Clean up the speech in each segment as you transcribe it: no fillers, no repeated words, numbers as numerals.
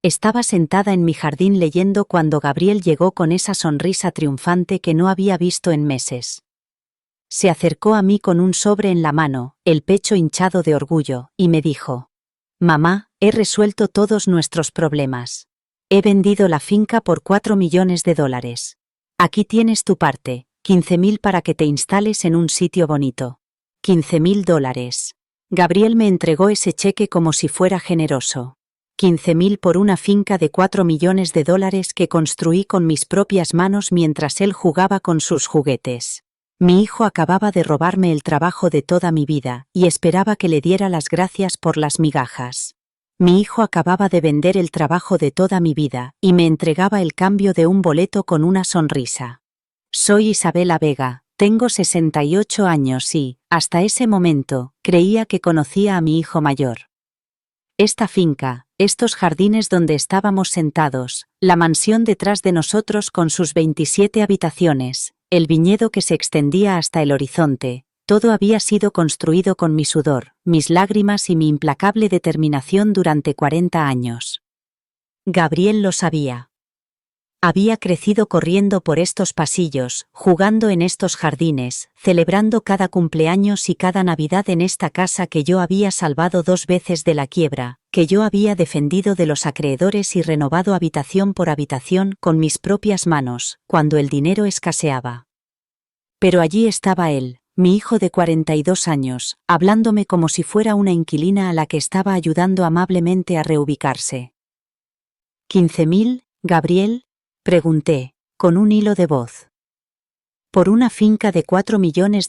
Estaba sentada en mi jardín leyendo cuando Gabriel llegó con esa sonrisa triunfante que no había visto en meses. Se acercó a mí con un sobre en la mano, el pecho hinchado de orgullo, y me dijo: «Mamá, he resuelto todos nuestros problemas. He vendido la finca por $4 millones. Aquí tienes tu parte, 15.000 para que te instales en un sitio bonito. $15.000. Gabriel me entregó ese cheque como si fuera generoso. 15.000 por una finca de $4 millones que construí con mis propias manos mientras él jugaba con sus juguetes. Mi hijo acababa de robarme el trabajo de toda mi vida y esperaba que le diera las gracias por las migajas. Mi hijo acababa de vender el trabajo de toda mi vida y me entregaba el cambio de un boleto con una sonrisa. Soy Isabela Vega, tengo 68 años y, hasta ese momento, creía que conocía a mi hijo mayor. Esta finca, estos jardines donde estábamos sentados, la mansión detrás de nosotros con sus 27 habitaciones, el viñedo que se extendía hasta el horizonte, todo había sido construido con mi sudor, mis lágrimas y mi implacable determinación durante 40 años. Gabriel lo sabía. Había crecido corriendo por estos pasillos, jugando en estos jardines, celebrando cada cumpleaños y cada Navidad en esta casa que yo había salvado 2 veces de la quiebra, que yo había defendido de los acreedores y renovado habitación por habitación con mis propias manos, cuando el dinero escaseaba. Pero allí estaba él, mi hijo de 42 años, hablándome como si fuera una inquilina a la que estaba ayudando amablemente a reubicarse. ¿15.000, Gabriel?, pregunté, con un hilo de voz. Por una finca de $4 millones.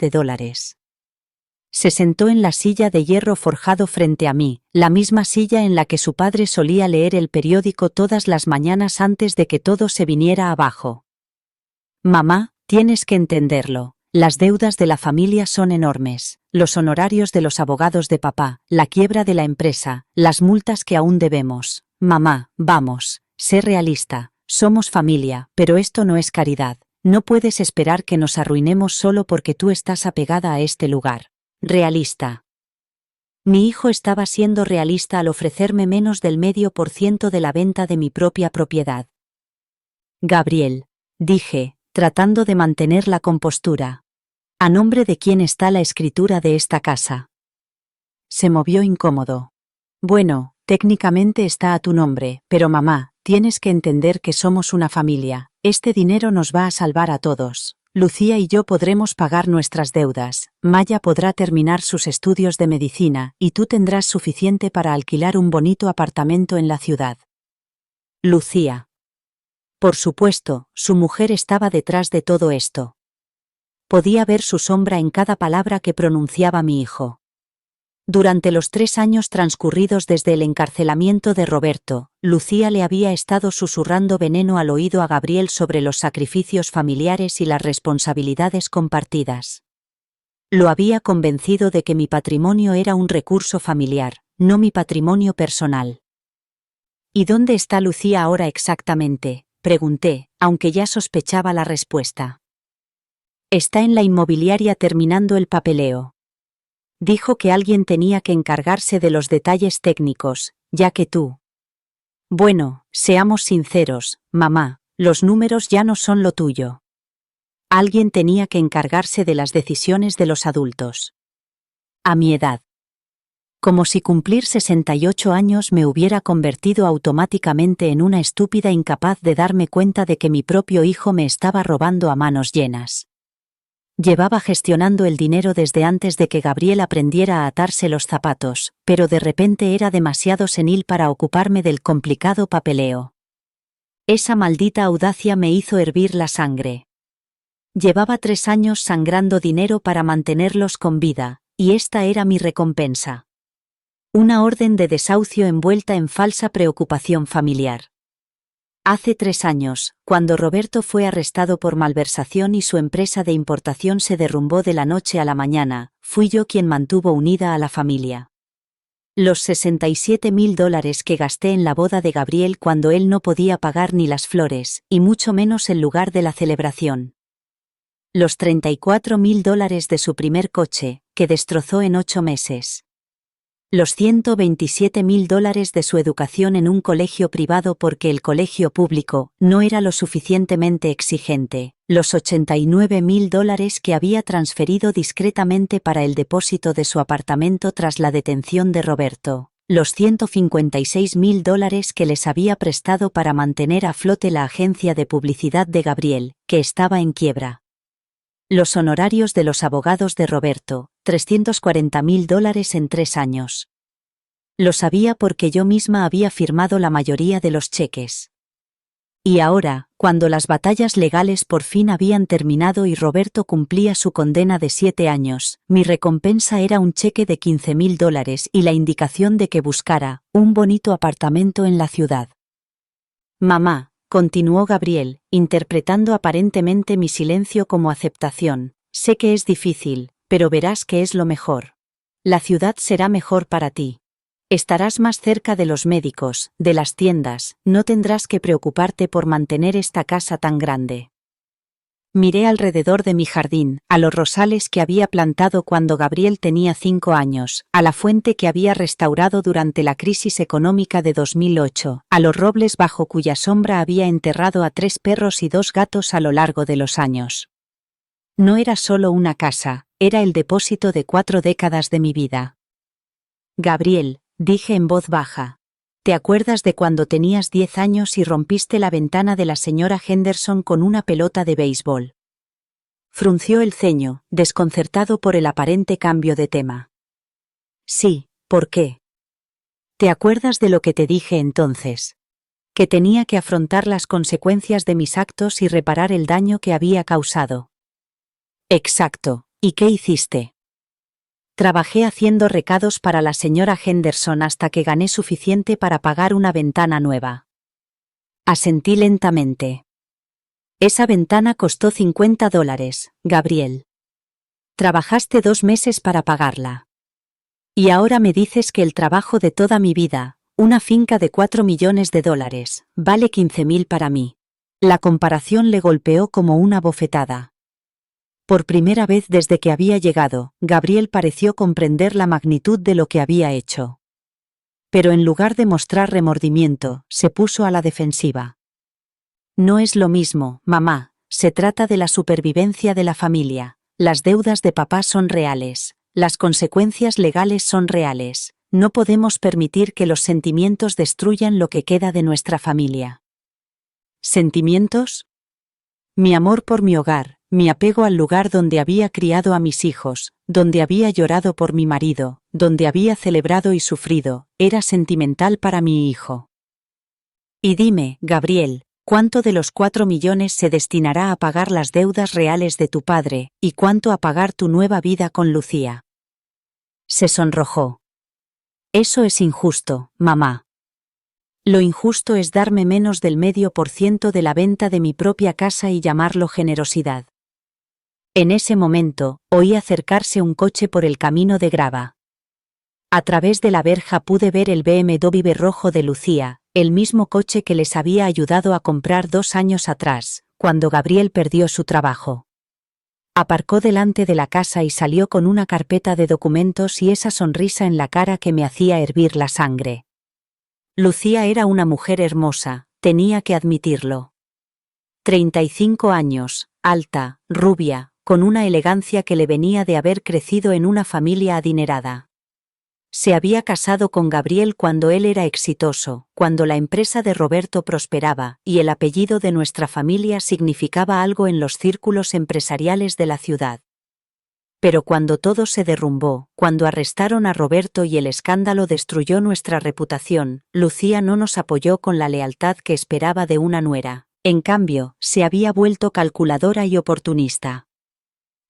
Se sentó en la silla de hierro forjado frente a mí, la misma silla en la que su padre solía leer el periódico todas las mañanas antes de que todo se viniera abajo. Mamá, tienes que entenderlo. Las deudas de la familia son enormes, los honorarios de los abogados de papá, la quiebra de la empresa, las multas que aún debemos. Mamá, vamos, sé realista. Somos familia, pero esto no es caridad. No puedes esperar que nos arruinemos solo porque tú estás apegada a este lugar. Realista. Mi hijo estaba siendo realista al ofrecerme menos del 0,5% de la venta de mi propia propiedad. Gabriel, dije, tratando de mantener la compostura. ¿A nombre de quién está la escritura de esta casa? Se movió incómodo. Bueno, técnicamente está a tu nombre, pero mamá, tienes que entender que somos una familia. Este dinero nos va a salvar a todos. Lucía y yo podremos pagar nuestras deudas, Maya podrá terminar sus estudios de medicina y tú tendrás suficiente para alquilar un bonito apartamento en la ciudad. Lucía. Por supuesto, su mujer estaba detrás de todo esto. Podía ver su sombra en cada palabra que pronunciaba mi hijo. Durante los 3 años transcurridos desde el encarcelamiento de Roberto, Lucía le había estado susurrando veneno al oído a Gabriel sobre los sacrificios familiares y las responsabilidades compartidas. Lo había convencido de que mi patrimonio era un recurso familiar, no mi patrimonio personal. ¿Y dónde está Lucía ahora exactamente?, pregunté, aunque ya sospechaba la respuesta. Está en la inmobiliaria terminando el papeleo. Dijo que alguien tenía que encargarse de los detalles técnicos, ya que tú. Bueno, seamos sinceros, mamá, los números ya no son lo tuyo. Alguien tenía que encargarse de las decisiones de los adultos. A mi edad. Como si cumplir 68 años me hubiera convertido automáticamente en una estúpida incapaz de darme cuenta de que mi propio hijo me estaba robando a manos llenas. Llevaba gestionando el dinero desde antes de que Gabriel aprendiera a atarse los zapatos, pero de repente era demasiado senil para ocuparme del complicado papeleo. Esa maldita audacia me hizo hervir la sangre. Llevaba 3 años sangrando dinero para mantenerlos con vida, y esta era mi recompensa. Una orden de desahucio envuelta en falsa preocupación familiar. Hace 3 años, cuando Roberto fue arrestado por malversación y su empresa de importación se derrumbó de la noche a la mañana, fui yo quien mantuvo unida a la familia. Los $67.000 que gasté en la boda de Gabriel cuando él no podía pagar ni las flores, y mucho menos el lugar de la celebración. Los $34.000 de su primer coche, que destrozó en 8 meses. Los $127.000 de su educación en un colegio privado porque el colegio público no era lo suficientemente exigente, los $89.000 que había transferido discretamente para el depósito de su apartamento tras la detención de Roberto, los $156.000 que les había prestado para mantener a flote la agencia de publicidad de Gabriel, que estaba en quiebra. Los honorarios de los abogados de Roberto, $340.000 en 3 años. Lo sabía porque yo misma había firmado la mayoría de los cheques. Y ahora, cuando las batallas legales por fin habían terminado y Roberto cumplía su condena de 7 años, mi recompensa era un cheque de $15.000 y la indicación de que buscara un bonito apartamento en la ciudad. Mamá, continuó Gabriel, interpretando aparentemente mi silencio como aceptación, sé que es difícil, pero verás que es lo mejor. La ciudad será mejor para ti. Estarás más cerca de los médicos, de las tiendas, no tendrás que preocuparte por mantener esta casa tan grande. Miré alrededor de mi jardín, a los rosales que había plantado cuando Gabriel tenía 5 años, a la fuente que había restaurado durante la crisis económica de 2008, a los robles bajo cuya sombra había enterrado a 3 perros y 2 gatos a lo largo de los años. No era solo una casa, era el depósito de 4 décadas de mi vida. Gabriel, dije en voz baja, ¿te acuerdas de cuando tenías 10 años y rompiste la ventana de la señora Henderson con una pelota de béisbol? Frunció el ceño, desconcertado por el aparente cambio de tema. Sí, ¿por qué? ¿Te acuerdas de lo que te dije entonces? Que tenía que afrontar las consecuencias de mis actos y reparar el daño que había causado. Exacto, ¿y qué hiciste? Trabajé haciendo recados para la señora Henderson hasta que gané suficiente para pagar una ventana nueva. Asentí lentamente. Esa ventana costó $50, Gabriel. Trabajaste 2 meses para pagarla. Y ahora me dices que el trabajo de toda mi vida, una finca de $4 millones, vale 15.000 para mí. La comparación le golpeó como una bofetada. Por primera vez desde que había llegado, Gabriel pareció comprender la magnitud de lo que había hecho. Pero en lugar de mostrar remordimiento, se puso a la defensiva. No es lo mismo, mamá, se trata de la supervivencia de la familia. Las deudas de papá son reales, las consecuencias legales son reales. No podemos permitir que los sentimientos destruyan lo que queda de nuestra familia. ¿Sentimientos? Mi amor por mi hogar, mi apego al lugar donde había criado a mis hijos, donde había llorado por mi marido, donde había celebrado y sufrido, era sentimental para mi hijo. Y dime, Gabriel, ¿cuánto de los 4 millones se destinará a pagar las deudas reales de tu padre, y cuánto a pagar tu nueva vida con Lucía? Se sonrojó. Eso es injusto, mamá. Lo injusto es darme menos del 0,5% de la venta de mi propia casa y llamarlo generosidad. En ese momento, oí acercarse un coche por el camino de grava. A través de la verja pude ver el BMW rojo de Lucía, el mismo coche que les había ayudado a comprar 2 años atrás, cuando Gabriel perdió su trabajo. Aparcó delante de la casa y salió con una carpeta de documentos y esa sonrisa en la cara que me hacía hervir la sangre. Lucía era una mujer hermosa, tenía que admitirlo. 35 años, alta, rubia, con una elegancia que le venía de haber crecido en una familia adinerada. Se había casado con Gabriel cuando él era exitoso, cuando la empresa de Roberto prosperaba, y el apellido de nuestra familia significaba algo en los círculos empresariales de la ciudad. Pero cuando todo se derrumbó, cuando arrestaron a Roberto y el escándalo destruyó nuestra reputación, Lucía no nos apoyó con la lealtad que esperaba de una nuera. En cambio, se había vuelto calculadora y oportunista.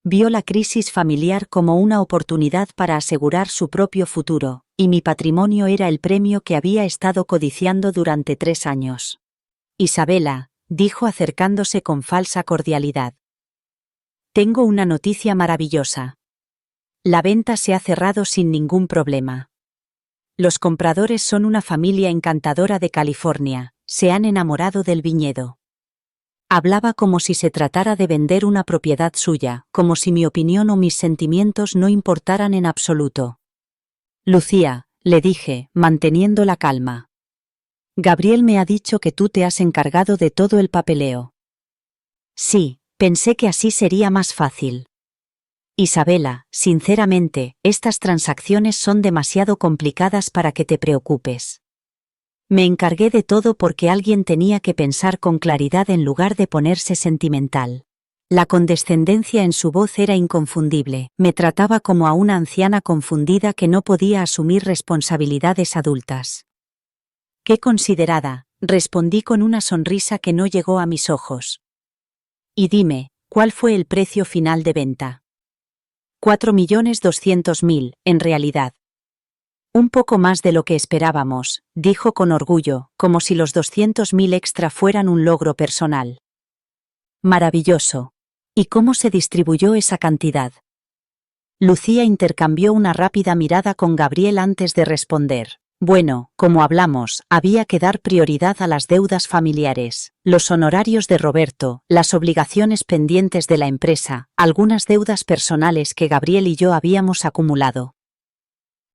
Vio la crisis familiar como una oportunidad para asegurar su propio futuro, y mi patrimonio era el premio que había estado codiciando durante 3 años. Isabela, dijo acercándose con falsa cordialidad. Tengo una noticia maravillosa. La venta se ha cerrado sin ningún problema. Los compradores son una familia encantadora de California, se han enamorado del viñedo. Hablaba como si se tratara de vender una propiedad suya, como si mi opinión o mis sentimientos no importaran en absoluto. Lucía, le dije, manteniendo la calma. Gabriel me ha dicho que tú te has encargado de todo el papeleo. Sí, pensé que así sería más fácil. Isabela, sinceramente, estas transacciones son demasiado complicadas para que te preocupes. Me encargué de todo porque alguien tenía que pensar con claridad en lugar de ponerse sentimental. La condescendencia en su voz era inconfundible, me trataba como a una anciana confundida que no podía asumir responsabilidades adultas. Qué considerada, respondí con una sonrisa que no llegó a mis ojos. Y dime, ¿cuál fue el precio final de venta? 4.200.000, en realidad. Un poco más de lo que esperábamos, dijo con orgullo, como si los 200.000 extra fueran un logro personal. Maravilloso. ¿Y cómo se distribuyó esa cantidad? Lucía intercambió una rápida mirada con Gabriel antes de responder. Bueno, como hablamos, había que dar prioridad a las deudas familiares, los honorarios de Roberto, las obligaciones pendientes de la empresa, algunas deudas personales que Gabriel y yo habíamos acumulado.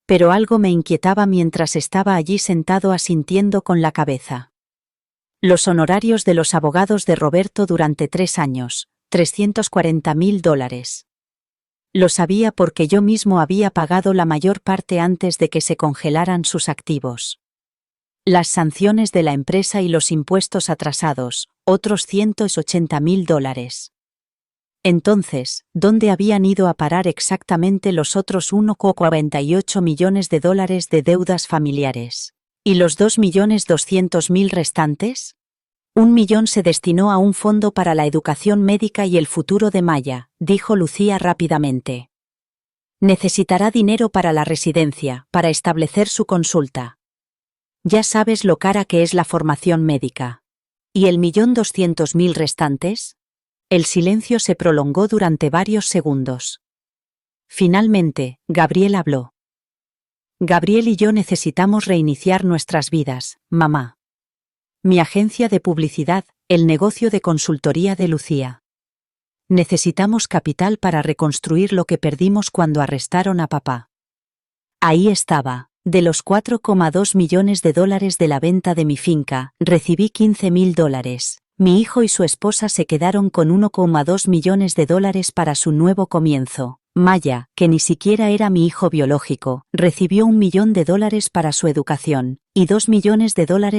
Pero algo me inquietaba mientras estaba allí sentado asintiendo con la cabeza. Los honorarios de los abogados de Roberto durante 3 años, $340.000. Lo sabía porque yo mismo había pagado la mayor parte antes de que se congelaran sus activos. Las sanciones de la empresa y los impuestos atrasados, otros $180.000. Entonces, ¿dónde habían ido a parar exactamente los otros $1,48 millones de deudas familiares? ¿Y los 2.200.000 restantes? 1 millón se destinó a un fondo para la educación médica y el futuro de Maya, dijo Lucía rápidamente. Necesitará dinero para la residencia, para establecer su consulta. Ya sabes lo cara que es la formación médica. ¿Y el 1.200.000 restantes? El silencio se prolongó durante varios segundos. Finalmente, Gabriel habló. Gabriel y yo necesitamos reiniciar nuestras vidas, mamá. Mi agencia de publicidad, el negocio de consultoría de Lucía. Necesitamos capital para reconstruir lo que perdimos cuando arrestaron a papá. Ahí estaba, de los $4,2 millones de la venta de mi finca, recibí $15.000. Mi hijo y su esposa se quedaron con $1,2 millones para su nuevo comienzo. Maya, que ni siquiera era mi hijo biológico, recibió $1 millón para su educación, y $2 millones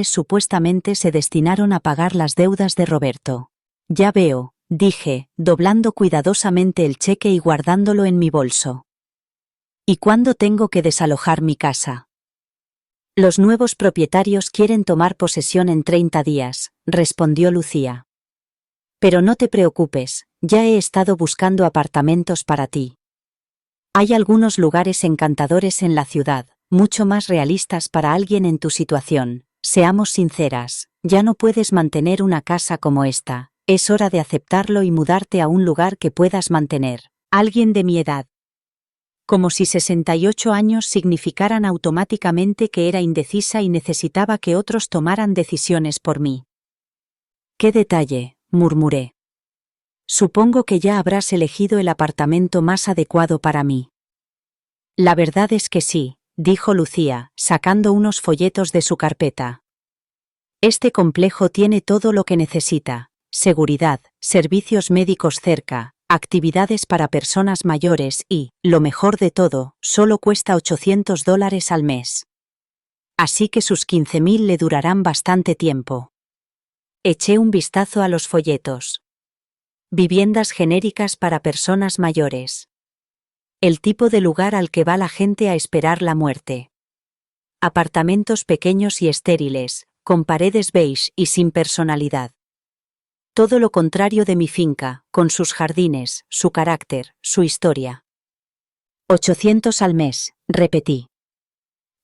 supuestamente se destinaron a pagar las deudas de Roberto. Ya veo, dije, doblando cuidadosamente el cheque y guardándolo en mi bolso. ¿Y cuándo tengo que desalojar mi casa? Los nuevos propietarios quieren tomar posesión en 30 días, respondió Lucía. Pero no te preocupes, ya he estado buscando apartamentos para ti. Hay algunos lugares encantadores en la ciudad, mucho más realistas para alguien en tu situación. Seamos sinceras, ya no puedes mantener una casa como esta, es hora de aceptarlo y mudarte a un lugar que puedas mantener. Alguien de mi edad. Como si 68 años significaran automáticamente que era indecisa y necesitaba que otros tomaran decisiones por mí. «Qué detalle», murmuré. «Supongo que ya habrás elegido el apartamento más adecuado para mí». «La verdad es que sí», dijo Lucía, sacando unos folletos de su carpeta. «Este complejo tiene todo lo que necesita: seguridad, servicios médicos cerca, actividades para personas mayores y, lo mejor de todo, solo cuesta $800 al mes. Así que sus 15.000 le durarán bastante tiempo». Eché un vistazo a los folletos. Viviendas genéricas para personas mayores. El tipo de lugar al que va la gente a esperar la muerte. Apartamentos pequeños y estériles, con paredes beige y sin personalidad. Todo lo contrario de mi finca, con sus jardines, su carácter, su historia. 800 al mes, repetí.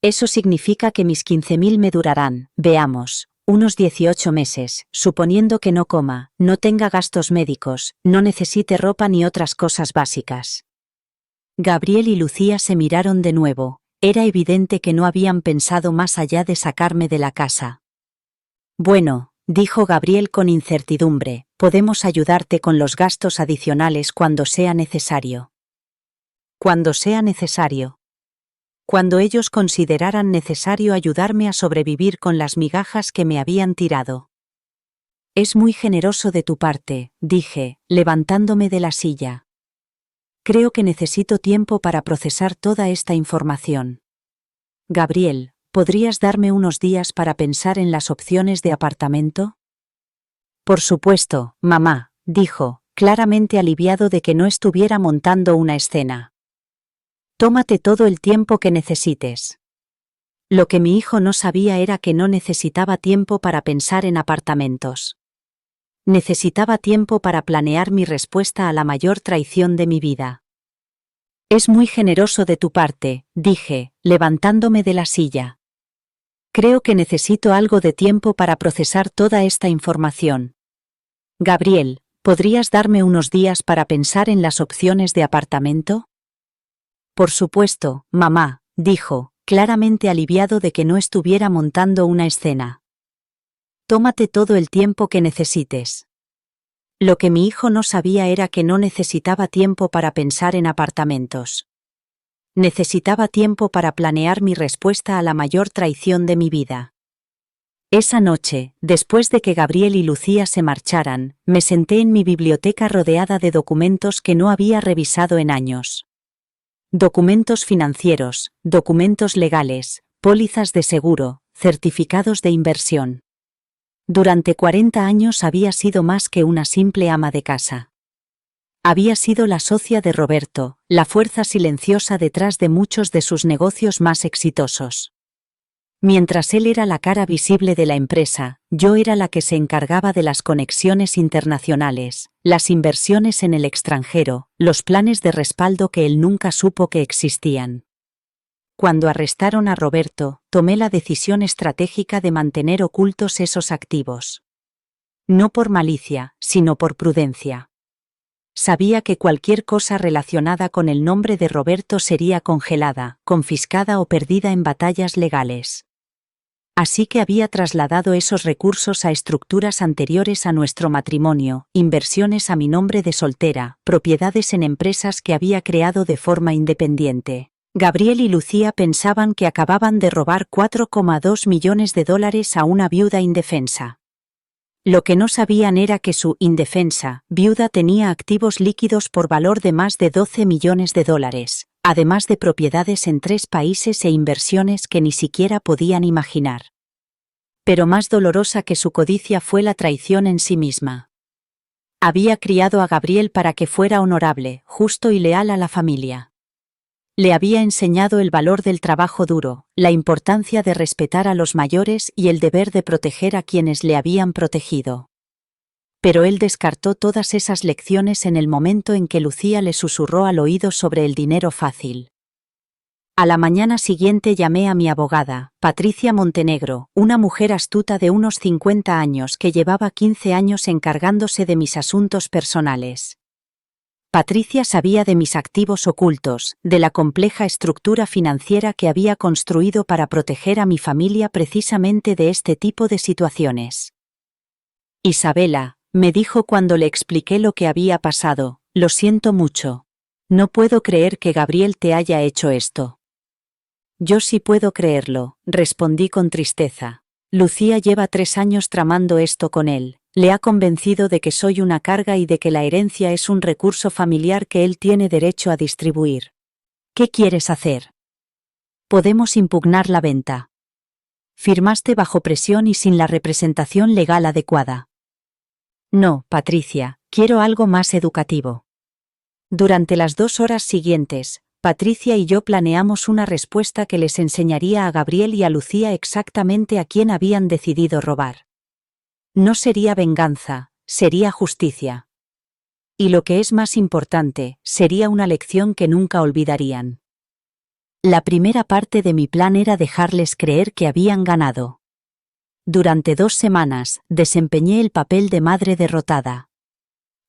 Eso significa que mis 15.000 me durarán, veamos, unos 18 meses, suponiendo que no coma, no tenga gastos médicos, no necesite ropa ni otras cosas básicas. Gabriel y Lucía se miraron de nuevo. Era evidente que no habían pensado más allá de sacarme de la casa. «Bueno», dijo Gabriel con incertidumbre, «podemos ayudarte con los gastos adicionales cuando sea necesario». «Cuando sea necesario». cuando ellos consideraran necesario ayudarme a sobrevivir con las migajas que me habían tirado. Es muy generoso de tu parte, dije, levantándome de la silla. Creo que necesito tiempo para procesar toda esta información. Gabriel, ¿podrías darme unos días para pensar en las opciones de apartamento? Por supuesto, mamá, dijo, claramente aliviado de que no estuviera montando una escena. Tómate todo el tiempo que necesites. Lo que mi hijo no sabía era que no necesitaba tiempo para pensar en apartamentos. Necesitaba tiempo para planear mi respuesta a la mayor traición de mi vida. Es muy generoso de tu parte, dije, levantándome de la silla. Creo que necesito algo de tiempo para procesar toda esta información. Gabriel, ¿podrías darme unos días para pensar en las opciones de apartamento? Por supuesto, mamá, dijo, claramente aliviado de que no estuviera montando una escena. Tómate todo el tiempo que necesites. Lo que mi hijo no sabía era que no necesitaba tiempo para pensar en apartamentos. Necesitaba tiempo para planear mi respuesta a la mayor traición de mi vida. Esa noche, después de que Gabriel y Lucía se marcharan, me senté en mi biblioteca rodeada de documentos que no había revisado en años. Documentos financieros, documentos legales, pólizas de seguro, certificados de inversión. Durante 40 años había sido más que una simple ama de casa. Había sido la socia de Roberto, la fuerza silenciosa detrás de muchos de sus negocios más exitosos. Mientras él era la cara visible de la empresa, yo era la que se encargaba de las conexiones internacionales, las inversiones en el extranjero, los planes de respaldo que él nunca supo que existían. Cuando arrestaron a Roberto, tomé la decisión estratégica de mantener ocultos esos activos. No por malicia, sino por prudencia. Sabía que cualquier cosa relacionada con el nombre de Roberto sería congelada, confiscada o perdida en batallas legales. Así que había trasladado esos recursos a estructuras anteriores a nuestro matrimonio, inversiones a mi nombre de soltera, propiedades en empresas que había creado de forma independiente. Gabriel y Lucía pensaban que acababan de robar $4,2 millones a una viuda indefensa. Lo que no sabían era que su indefensa viuda tenía activos líquidos por valor de más de $12 millones, además de propiedades en 3 países e inversiones que ni siquiera podían imaginar. Pero más dolorosa que su codicia fue la traición en sí misma. Había criado a Gabriel para que fuera honorable, justo y leal a la familia. Le había enseñado el valor del trabajo duro, la importancia de respetar a los mayores y el deber de proteger a quienes le habían protegido. Pero él descartó todas esas lecciones en el momento en que Lucía le susurró al oído sobre el dinero fácil. A la mañana siguiente llamé a mi abogada, Patricia Montenegro, una mujer astuta de unos 50 años que llevaba 15 años encargándose de mis asuntos personales. Patricia sabía de mis activos ocultos, de la compleja estructura financiera que había construido para proteger a mi familia precisamente de este tipo de situaciones. Isabela, me dijo cuando le expliqué lo que había pasado, lo siento mucho. No puedo creer que Gabriel te haya hecho esto. Yo sí puedo creerlo, respondí con tristeza. Lucía lleva 3 años tramando esto con él. Le ha convencido de que soy una carga y de que la herencia es un recurso familiar que él tiene derecho a distribuir. ¿Qué quieres hacer? Podemos impugnar la venta. Firmaste bajo presión y sin la representación legal adecuada. No, Patricia, quiero algo más educativo. Durante las 2 horas siguientes, Patricia y yo planeamos una respuesta que les enseñaría a Gabriel y a Lucía exactamente a quién habían decidido robar. No sería venganza, sería justicia. Y lo que es más importante, sería una lección que nunca olvidarían. La primera parte de mi plan era dejarles creer que habían ganado. Durante 2 semanas, desempeñé el papel de madre derrotada.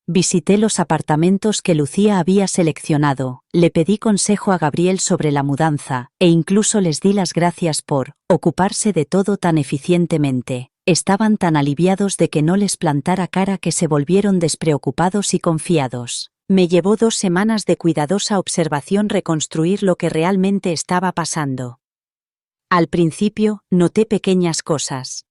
Visité los apartamentos que Lucía había seleccionado, le pedí consejo a Gabriel sobre la mudanza, e incluso les di las gracias por ocuparse de todo tan eficientemente. Estaban tan aliviados de que no les plantara cara que se volvieron despreocupados y confiados. Me llevó 2 semanas de cuidadosa observación reconstruir lo que realmente estaba pasando. Al principio, noté pequeñas cosas.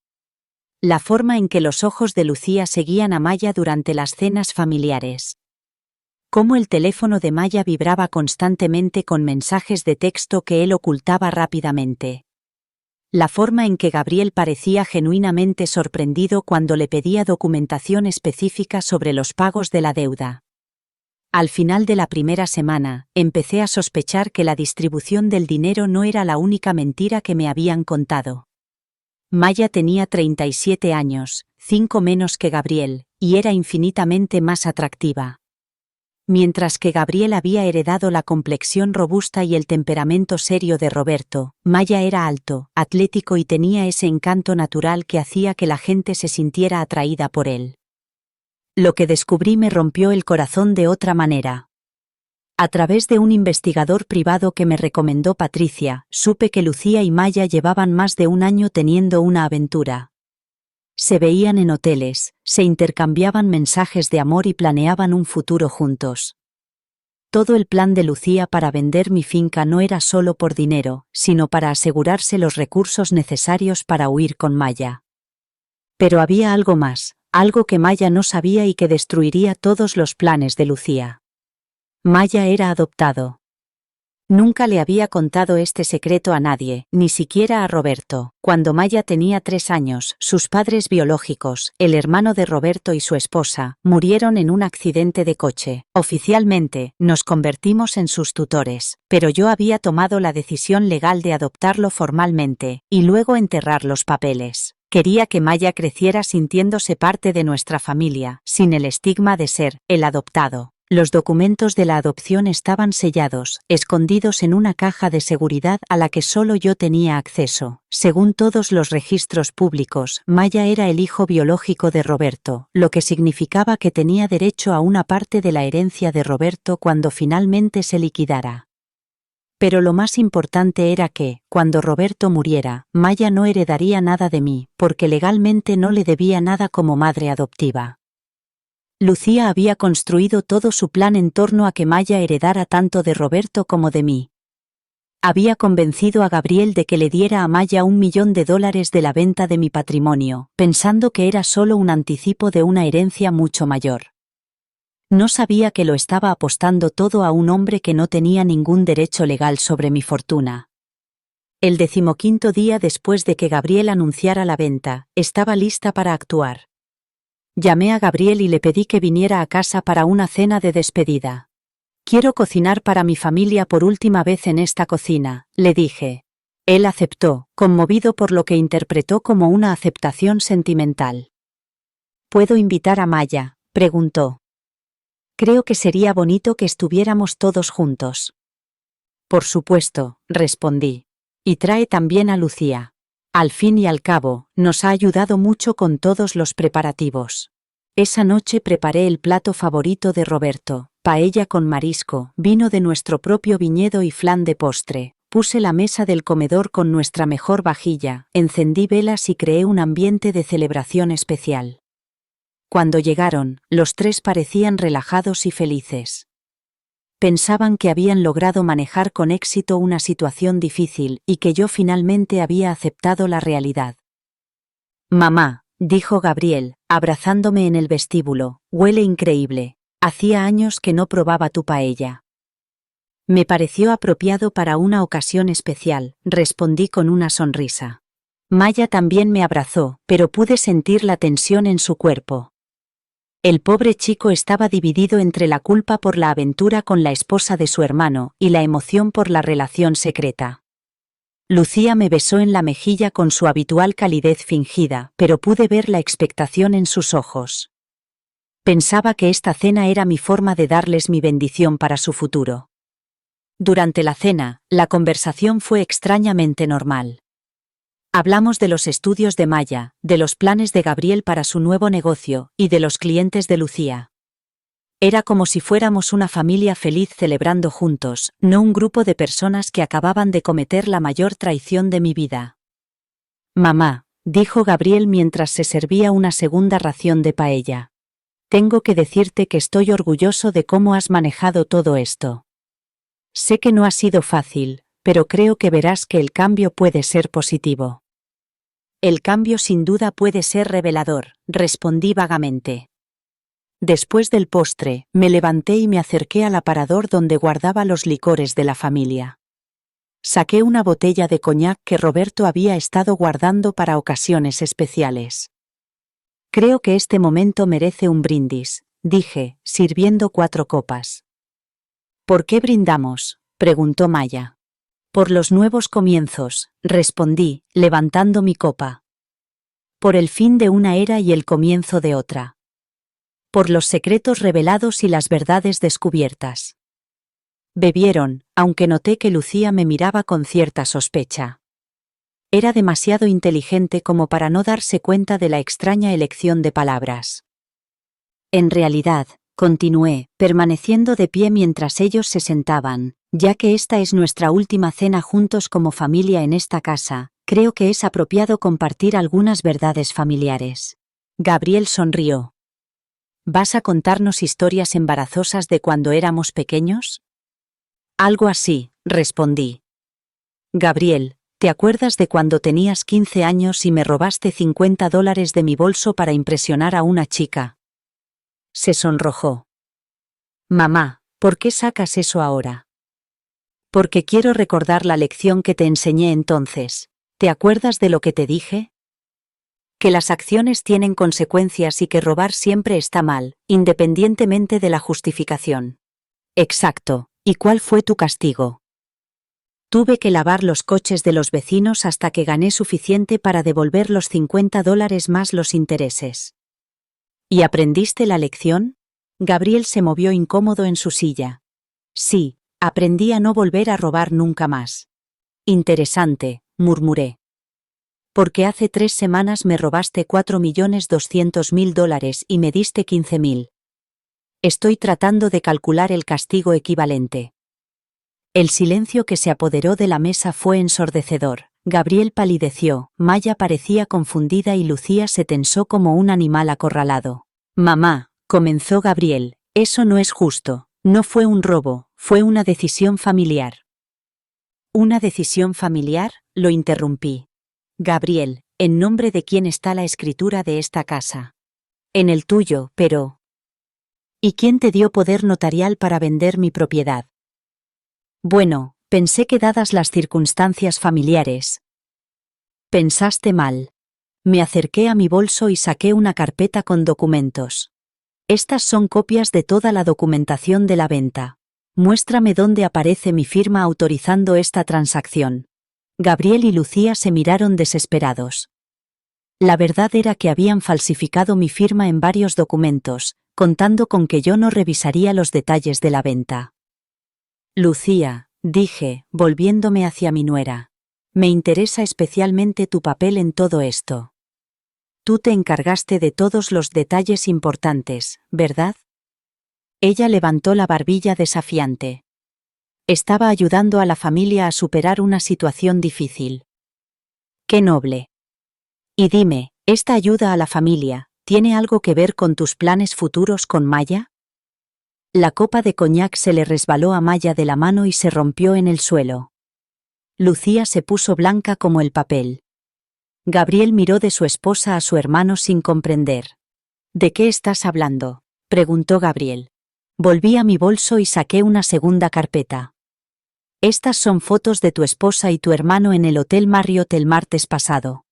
La forma en que los ojos de Lucía seguían a Maya durante las cenas familiares. Cómo el teléfono de Maya vibraba constantemente con mensajes de texto que él ocultaba rápidamente. La forma en que Gabriel parecía genuinamente sorprendido cuando le pedía documentación específica sobre los pagos de la deuda. Al final de la primera semana, empecé a sospechar que la distribución del dinero no era la única mentira que me habían contado. Maya tenía 37 años, 5 menos que Gabriel, y era infinitamente más atractiva. Mientras que Gabriel había heredado la complexión robusta y el temperamento serio de Roberto, Maya era alto, atlético y tenía ese encanto natural que hacía que la gente se sintiera atraída por él. Lo que descubrí me rompió el corazón de otra manera. A través de un investigador privado que me recomendó Patricia, supe que Lucía y Maya llevaban más de un año teniendo una aventura. Se veían en hoteles, se intercambiaban mensajes de amor y planeaban un futuro juntos. Todo el plan de Lucía para vender mi finca no era solo por dinero, sino para asegurarse los recursos necesarios para huir con Maya. Pero había algo más, algo que Maya no sabía y que destruiría todos los planes de Lucía. Maya era adoptado. Nunca le había contado este secreto a nadie, ni siquiera a Roberto. Cuando Maya tenía 3 años, sus padres biológicos, el hermano de Roberto y su esposa, murieron en un accidente de coche. Oficialmente, nos convertimos en sus tutores, pero yo había tomado la decisión legal de adoptarlo formalmente, y luego enterrar los papeles. Quería que Maya creciera sintiéndose parte de nuestra familia, sin el estigma de ser el adoptado. Los documentos de la adopción estaban sellados, escondidos en una caja de seguridad a la que solo yo tenía acceso. Según todos los registros públicos, Maya era el hijo biológico de Roberto, lo que significaba que tenía derecho a una parte de la herencia de Roberto cuando finalmente se liquidara. Pero lo más importante era que, cuando Roberto muriera, Maya no heredaría nada de mí, porque legalmente no le debía nada como madre adoptiva. Lucía había construido todo su plan en torno a que Maya heredara tanto de Roberto como de mí. Había convencido a Gabriel de que le diera a Maya $1 millón de la venta de mi patrimonio, pensando que era solo un anticipo de una herencia mucho mayor. No sabía que lo estaba apostando todo a un hombre que no tenía ningún derecho legal sobre mi fortuna. El 15º día después de que Gabriel anunciara la venta, estaba lista para actuar. Llamé a Gabriel y le pedí que viniera a casa para una cena de despedida. «Quiero cocinar para mi familia por última vez en esta cocina», le dije. Él aceptó, conmovido por lo que interpretó como una aceptación sentimental. «¿Puedo invitar a Maya?», preguntó. «Creo que sería bonito que estuviéramos todos juntos». «Por supuesto», respondí. «Y trae también a Lucía. Al fin y al cabo, nos ha ayudado mucho con todos los preparativos». Esa noche preparé el plato favorito de Roberto, paella con marisco, vino de nuestro propio viñedo y flan de postre. Puse la mesa del comedor con nuestra mejor vajilla, encendí velas y creé un ambiente de celebración especial. Cuando llegaron, los 3 parecían relajados y felices. Pensaban que habían logrado manejar con éxito una situación difícil y que yo finalmente había aceptado la realidad. «Mamá», dijo Gabriel, abrazándome en el vestíbulo, «huele increíble. Hacía años que no probaba tu paella». Me pareció apropiado para una ocasión especial, respondí con una sonrisa. Maya también me abrazó, pero pude sentir la tensión en su cuerpo. El pobre chico estaba dividido entre la culpa por la aventura con la esposa de su hermano y la emoción por la relación secreta. Lucía me besó en la mejilla con su habitual calidez fingida, pero pude ver la expectación en sus ojos. Pensaba que esta cena era mi forma de darles mi bendición para su futuro. Durante la cena, la conversación fue extrañamente normal. Hablamos de los estudios de Maya, de los planes de Gabriel para su nuevo negocio y de los clientes de Lucía. Era como si fuéramos una familia feliz celebrando juntos, no un grupo de personas que acababan de cometer la mayor traición de mi vida. «Mamá», dijo Gabriel mientras se servía una segunda ración de paella. Tengo que decirte que estoy orgulloso de cómo has manejado todo esto. Sé que no ha sido fácil, pero creo que verás que el cambio puede ser positivo. El cambio sin duda puede ser revelador, respondí vagamente. Después del postre, me levanté y me acerqué al aparador donde guardaba los licores de la familia. Saqué una botella de coñac que Roberto había estado guardando para ocasiones especiales. Creo que este momento merece un brindis, dije, sirviendo 4 copas. ¿Por qué brindamos?, preguntó Maya. Por los nuevos comienzos, respondí, levantando mi copa. Por el fin de una era y el comienzo de otra. Por los secretos revelados y las verdades descubiertas. Bebieron, aunque noté que Lucía me miraba con cierta sospecha. Era demasiado inteligente como para no darse cuenta de la extraña elección de palabras. En realidad, continué, permaneciendo de pie mientras ellos se sentaban, ya que esta es nuestra última cena juntos como familia en esta casa, creo que es apropiado compartir algunas verdades familiares. Gabriel sonrió. ¿Vas a contarnos historias embarazosas de cuando éramos pequeños? Algo así, respondí. Gabriel, ¿te acuerdas de cuando tenías 15 años y me robaste $50 de mi bolso para impresionar a una chica? Se sonrojó. Mamá, ¿por qué sacas eso ahora? Porque quiero recordar la lección que te enseñé entonces. ¿Te acuerdas de lo que te dije? Que las acciones tienen consecuencias y que robar siempre está mal, independientemente de la justificación. Exacto. ¿Y cuál fue tu castigo? Tuve que lavar los coches de los vecinos hasta que gané suficiente para devolver los $50 más los intereses. ¿Y aprendiste la lección? Gabriel se movió incómodo en su silla. Sí, aprendí a no volver a robar nunca más. Interesante, murmuré. Porque hace 3 semanas me robaste $4.200.000 y me diste 15.000. Estoy tratando de calcular el castigo equivalente. El silencio que se apoderó de la mesa fue ensordecedor. Gabriel palideció, Maya parecía confundida y Lucía se tensó como un animal acorralado. Mamá, comenzó Gabriel, eso no es justo. No fue un robo, fue una decisión familiar. ¿Una decisión familiar?, lo interrumpí. Gabriel, ¿en nombre de quién está la escritura de esta casa? En el tuyo, pero... ¿Y quién te dio poder notarial para vender mi propiedad? Bueno, pensé que dadas las circunstancias familiares. Pensaste mal. Me acerqué a mi bolso y saqué una carpeta con documentos. Estas son copias de toda la documentación de la venta. Muéstrame dónde aparece mi firma autorizando esta transacción. Gabriel y Lucía se miraron desesperados. La verdad era que habían falsificado mi firma en varios documentos, contando con que yo no revisaría los detalles de la venta. Lucía, dije, volviéndome hacia mi nuera. Me interesa especialmente tu papel en todo esto. Tú te encargaste de todos los detalles importantes, ¿verdad? Ella levantó la barbilla desafiante. Estaba ayudando a la familia a superar una situación difícil. ¡Qué noble! Y dime, ¿esta ayuda a la familia tiene algo que ver con tus planes futuros con Maya? La copa de coñac se le resbaló a Maya de la mano y se rompió en el suelo. Lucía se puso blanca como el papel. Gabriel miró de su esposa a su hermano sin comprender. ¿De qué estás hablando?, preguntó Gabriel. Volví a mi bolso y saqué una segunda carpeta. Estas son fotos de tu esposa y tu hermano en el Hotel Marriott el martes pasado.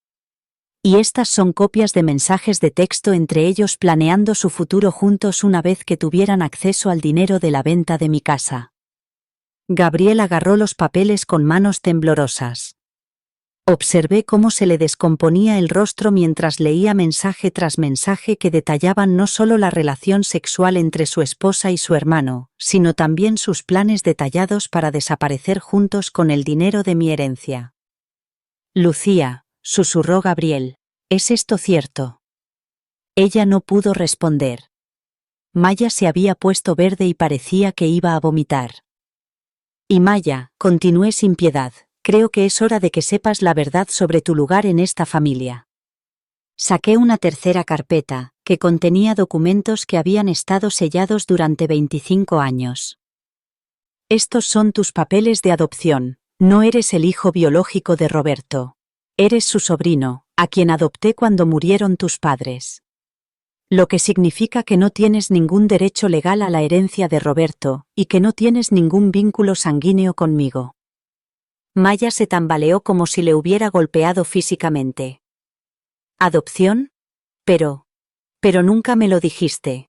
Y estas son copias de mensajes de texto entre ellos planeando su futuro juntos una vez que tuvieran acceso al dinero de la venta de mi casa. Gabriel agarró los papeles con manos temblorosas. Observé cómo se le descomponía el rostro mientras leía mensaje tras mensaje que detallaban no solo la relación sexual entre su esposa y su hermano, sino también sus planes detallados para desaparecer juntos con el dinero de mi herencia. Lucía, susurró Gabriel, ¿es esto cierto? Ella no pudo responder. Maya se había puesto verde y parecía que iba a vomitar. Y Maya, continué sin piedad, creo que es hora de que sepas la verdad sobre tu lugar en esta familia. Saqué una tercera carpeta, que que contenía documentos que habían estado sellados durante 25 años. Estos son tus papeles de adopción. No eres el hijo biológico de Roberto. Eres su sobrino, a quien adopté cuando murieron tus padres. Lo que significa que no tienes ningún derecho legal a la herencia de Roberto, y que no tienes ningún vínculo sanguíneo conmigo. Maya se tambaleó como si le hubiera golpeado físicamente. ¿Adopción? Pero nunca me lo dijiste.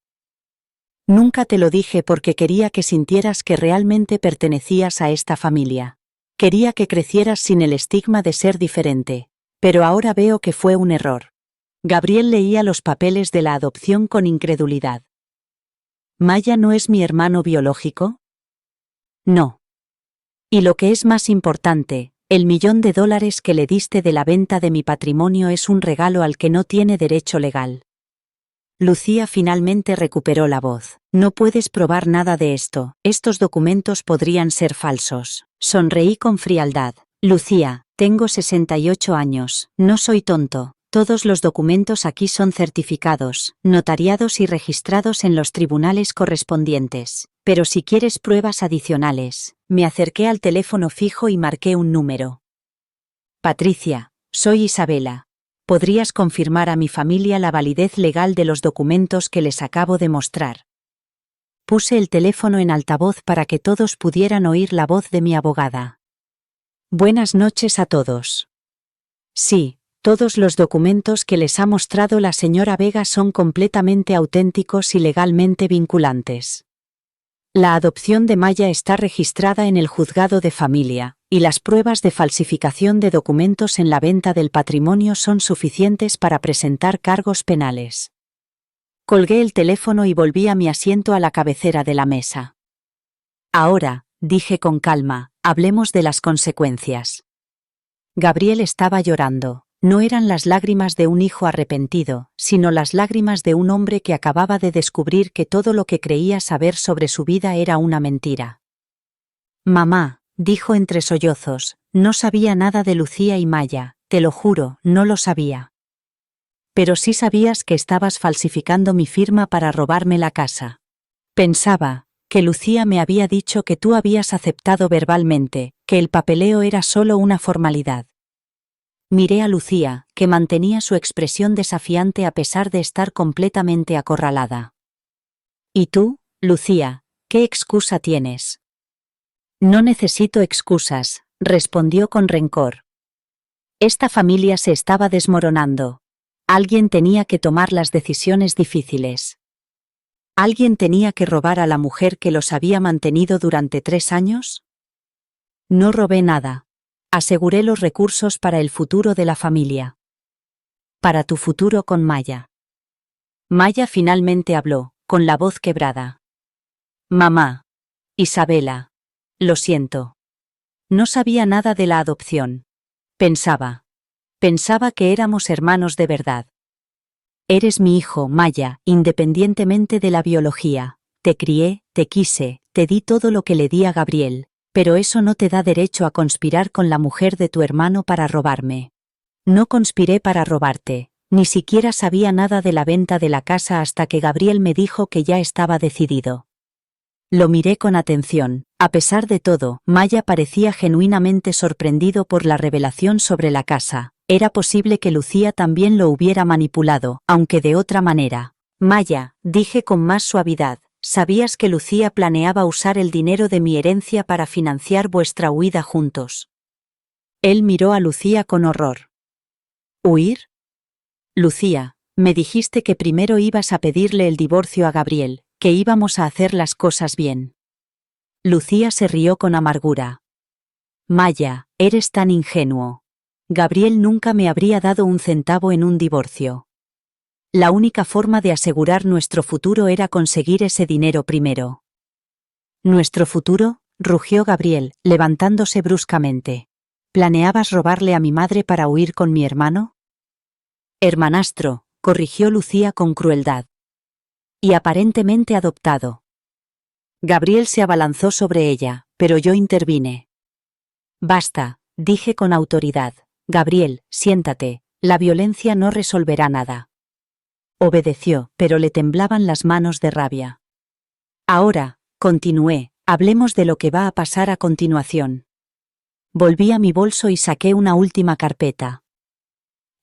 Nunca te lo dije porque quería que sintieras que realmente pertenecías a esta familia. Quería que crecieras sin el estigma de ser diferente, pero ahora veo que fue un error. Gabriel leía los papeles de la adopción con incredulidad. ¿Maya no es mi hermano biológico? No. Y lo que es más importante, el $1.000.000 que le diste de la venta de mi patrimonio es un regalo al que no tiene derecho legal. Lucía finalmente recuperó la voz. No puedes probar nada de esto. Estos documentos podrían ser falsos. Sonreí con frialdad. Lucía, tengo 68 años. No soy tonto. Todos los documentos aquí son certificados, notariados y registrados en los tribunales correspondientes. Pero si quieres pruebas adicionales, me acerqué al teléfono fijo y marqué un número. Patricia, soy Isabela. ¿Podrías confirmar a mi familia la validez legal de los documentos que les acabo de mostrar? Puse el teléfono en altavoz para que todos pudieran oír la voz de mi abogada. Buenas noches a todos. Sí, todos los documentos que les ha mostrado la señora Vega son completamente auténticos y legalmente vinculantes. La adopción de Maya está registrada en el juzgado de familia, y las pruebas de falsificación de documentos en la venta del patrimonio son suficientes para presentar cargos penales. Colgué el teléfono y volví a mi asiento a la cabecera de la mesa. Ahora, dije con calma, hablemos de las consecuencias. Gabriel estaba llorando. No eran las lágrimas de un hijo arrepentido, sino las lágrimas de un hombre que acababa de descubrir que todo lo que creía saber sobre su vida era una mentira. Mamá, dijo entre sollozos, no sabía nada de Lucía y Maya, te lo juro, no lo sabía. Pero sí sabías que estabas falsificando mi firma para robarme la casa. Pensaba que Lucía me había dicho que tú habías aceptado verbalmente, que el papeleo era solo una formalidad. Miré a Lucía, que mantenía su expresión desafiante a pesar de estar completamente acorralada. ¿Y tú, Lucía, qué excusa tienes? No necesito excusas, respondió con rencor. Esta familia se estaba desmoronando. Alguien tenía que tomar las decisiones difíciles. ¿Alguien tenía que robar a la mujer que los había mantenido durante 3 años? No robé nada. Aseguré los recursos para el futuro de la familia. Para tu futuro con Maya. Maya finalmente habló, con la voz quebrada. Mamá. Isabela. Lo siento. No sabía nada de la adopción. Pensaba que éramos hermanos de verdad. Eres mi hijo, Maya, independientemente de la biología. Te crié, te quise, te di todo lo que le di a Gabriel. Pero eso no te da derecho a conspirar con la mujer de tu hermano para robarme. No conspiré para robarte, ni siquiera sabía nada de la venta de la casa hasta que Gabriel me dijo que ya estaba decidido. Lo miré con atención. A pesar de todo, Maya parecía genuinamente sorprendido por la revelación sobre la casa. Era posible que Lucía también lo hubiera manipulado, aunque de otra manera. Maya, dije con más suavidad. ¿Sabías que Lucía planeaba usar el dinero de mi herencia para financiar vuestra huida juntos? Él miró a Lucía con horror. ¿Huir? Lucía, me dijiste que primero ibas a pedirle el divorcio a Gabriel, que íbamos a hacer las cosas bien. Lucía se rió con amargura. Maya, eres tan ingenuo. Gabriel nunca me habría dado un centavo en un divorcio. La única forma de asegurar nuestro futuro era conseguir ese dinero primero. ¿Nuestro futuro?, rugió Gabriel, levantándose bruscamente. ¿Planeabas robarle a mi madre para huir con mi hermano? Hermanastro, corrigió Lucía con crueldad. Y aparentemente adoptado. Gabriel se abalanzó sobre ella, pero yo intervine. Basta, dije con autoridad. Gabriel, siéntate, la violencia no resolverá nada. Obedeció, pero le temblaban las manos de rabia. Ahora, continué, hablemos de lo que va a pasar a continuación. Volví a mi bolso y saqué una última carpeta.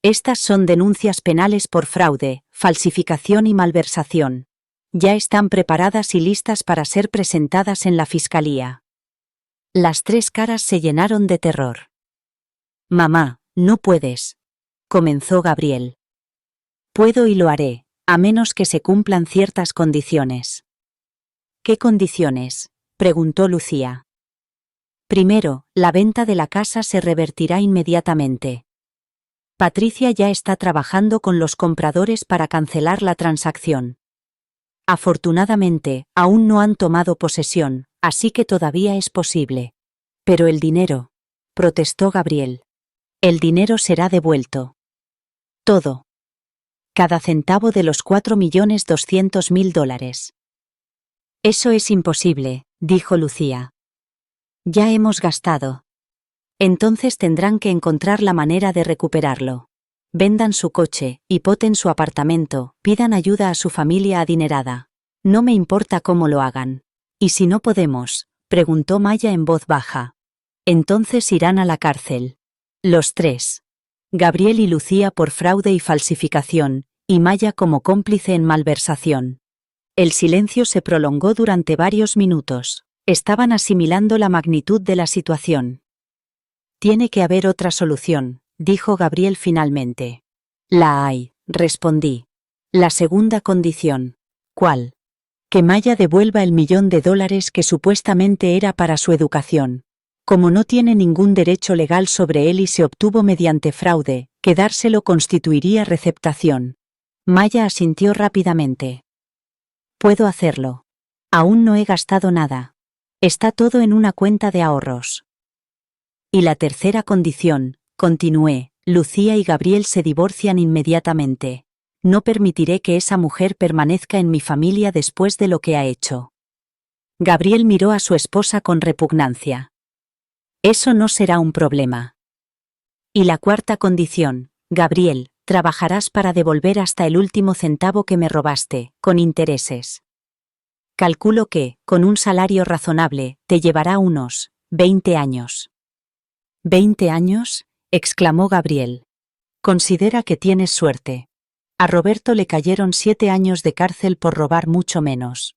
Estas son denuncias penales por fraude, falsificación y malversación. Ya están preparadas y listas para ser presentadas en la fiscalía. Las tres caras se llenaron de terror. Mamá, no puedes, comenzó Gabriel. Puedo y lo haré, a menos que se cumplan ciertas condiciones. ¿Qué condiciones?, preguntó Lucía. Primero, la venta de la casa se revertirá inmediatamente. Patricia ya está trabajando con los compradores para cancelar la transacción. Afortunadamente, aún no han tomado posesión, así que todavía es posible. Pero el dinero, protestó Gabriel. El dinero será devuelto. Todo. Cada centavo de los $4.200.000. Eso es imposible, dijo Lucía. Ya hemos gastado. Entonces tendrán que encontrar la manera de recuperarlo. Vendan su coche, hipoten su apartamento, pidan ayuda a su familia adinerada. No me importa cómo lo hagan. ¿Y si no podemos?, preguntó Maya en voz baja. Entonces irán a la cárcel. Los tres. Gabriel y Lucía por fraude y falsificación, y Maya como cómplice en malversación. El silencio se prolongó durante varios minutos. Estaban asimilando la magnitud de la situación. Tiene que haber otra solución, dijo Gabriel finalmente. La hay, respondí. La segunda condición. ¿Cuál? Que Maya devuelva el $1.000.000 que supuestamente era para su educación. Como no tiene ningún derecho legal sobre él y se obtuvo mediante fraude, quedárselo constituiría receptación. Maya asintió rápidamente. Puedo hacerlo. Aún no he gastado nada. Está todo en una cuenta de ahorros. Y la tercera condición, continué, Lucía y Gabriel se divorcian inmediatamente. No permitiré que esa mujer permanezca en mi familia después de lo que ha hecho. Gabriel miró a su esposa con repugnancia. Eso no será un problema. Y la cuarta condición, Gabriel, trabajarás para devolver hasta el último centavo que me robaste, con intereses. Calculo que, con un salario razonable, te llevará unos 20 años. ¿20 años? Exclamó Gabriel. Considera que tienes suerte. A Roberto le cayeron 7 años de cárcel por robar mucho menos.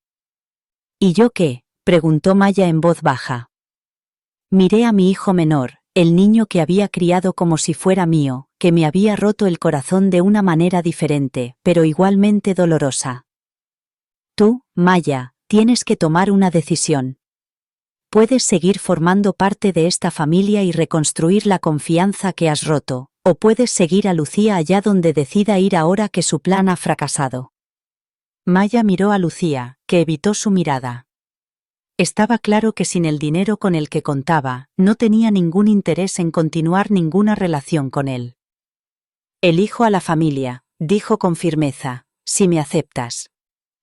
¿Y yo qué?, preguntó Maya en voz baja. Miré a mi hijo menor, el niño que había criado como si fuera mío, que me había roto el corazón de una manera diferente, pero igualmente dolorosa. Tú, Maya, tienes que tomar una decisión. Puedes seguir formando parte de esta familia y reconstruir la confianza que has roto, o puedes seguir a Lucía allá donde decida ir ahora que su plan ha fracasado. Maya miró a Lucía, que evitó su mirada. Estaba claro que sin el dinero con el que contaba, no tenía ningún interés en continuar ninguna relación con él. Elijo a la familia, dijo con firmeza, si me aceptas.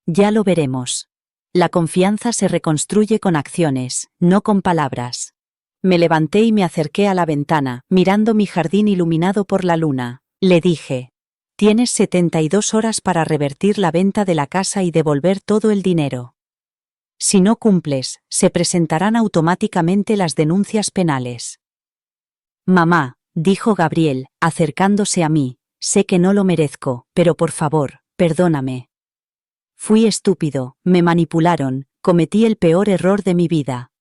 Ya lo veremos. La confianza se reconstruye con acciones, no con palabras. Me levanté y me acerqué a la ventana, mirando mi jardín iluminado por la luna. Le dije: tienes 72 horas para revertir la venta de la casa y devolver todo el dinero. Si no cumples, se presentarán automáticamente las denuncias penales. Mamá, dijo Gabriel, acercándose a mí, sé que no lo merezco, pero por favor, perdóname. Fui estúpido, me manipularon, cometí el peor error de mi vida.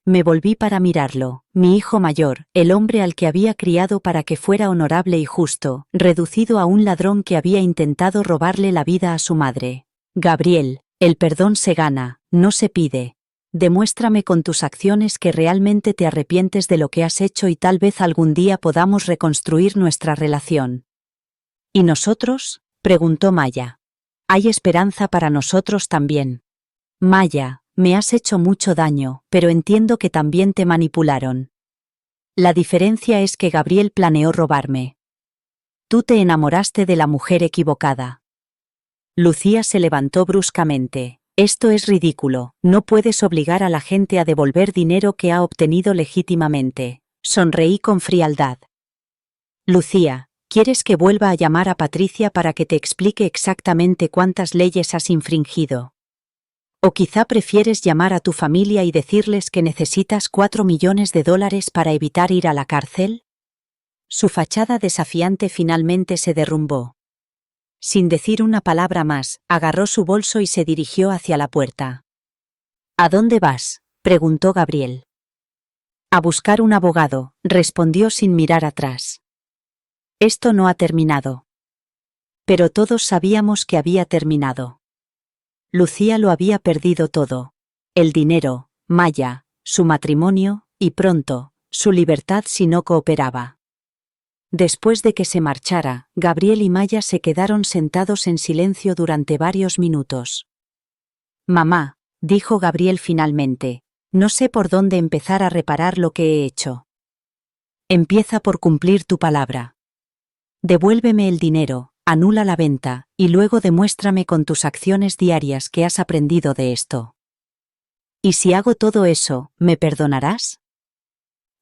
Me volví para mirarlo, mi hijo mayor, el hombre al que había criado para que fuera honorable y justo, reducido a un ladrón que había intentado robarle la vida a su madre. Gabriel, el perdón se gana, no se pide. Demuéstrame con tus acciones que realmente te arrepientes de lo que has hecho y tal vez algún día podamos reconstruir nuestra relación. ¿Y nosotros?, preguntó Maya. Hay esperanza para nosotros también. Maya, me has hecho mucho daño, pero entiendo que también te manipularon. La diferencia es que Gabriel planeó robarme. Tú te enamoraste de la mujer equivocada. Lucía se levantó bruscamente. Esto es ridículo, no puedes obligar a la gente a devolver dinero que ha obtenido legítimamente. Sonreí con frialdad. Lucía, ¿Quieres que vuelva a llamar a Patricia para que te explique exactamente cuántas leyes has infringido? ¿O quizá prefieres llamar a tu familia y decirles que necesitas $4 millones para evitar ir a la cárcel? Su fachada desafiante finalmente se derrumbó. Sin decir una palabra más, agarró su bolso y se dirigió hacia la puerta. ¿A dónde vas?, preguntó Gabriel. A buscar un abogado, respondió sin mirar atrás. Esto no ha terminado. Pero todos sabíamos que había terminado. Lucía lo había perdido todo. El dinero, Maya, su matrimonio, y pronto, su libertad si no cooperaba. Después de que se marchara, Gabriel y Maya se quedaron sentados en silencio durante varios minutos. Mamá, dijo Gabriel finalmente, no sé por dónde empezar a reparar lo que he hecho. Empieza por cumplir tu palabra. Devuélveme el dinero, anula la venta, y luego demuéstrame con tus acciones diarias que has aprendido de esto. ¿Y si hago todo eso, me perdonarás?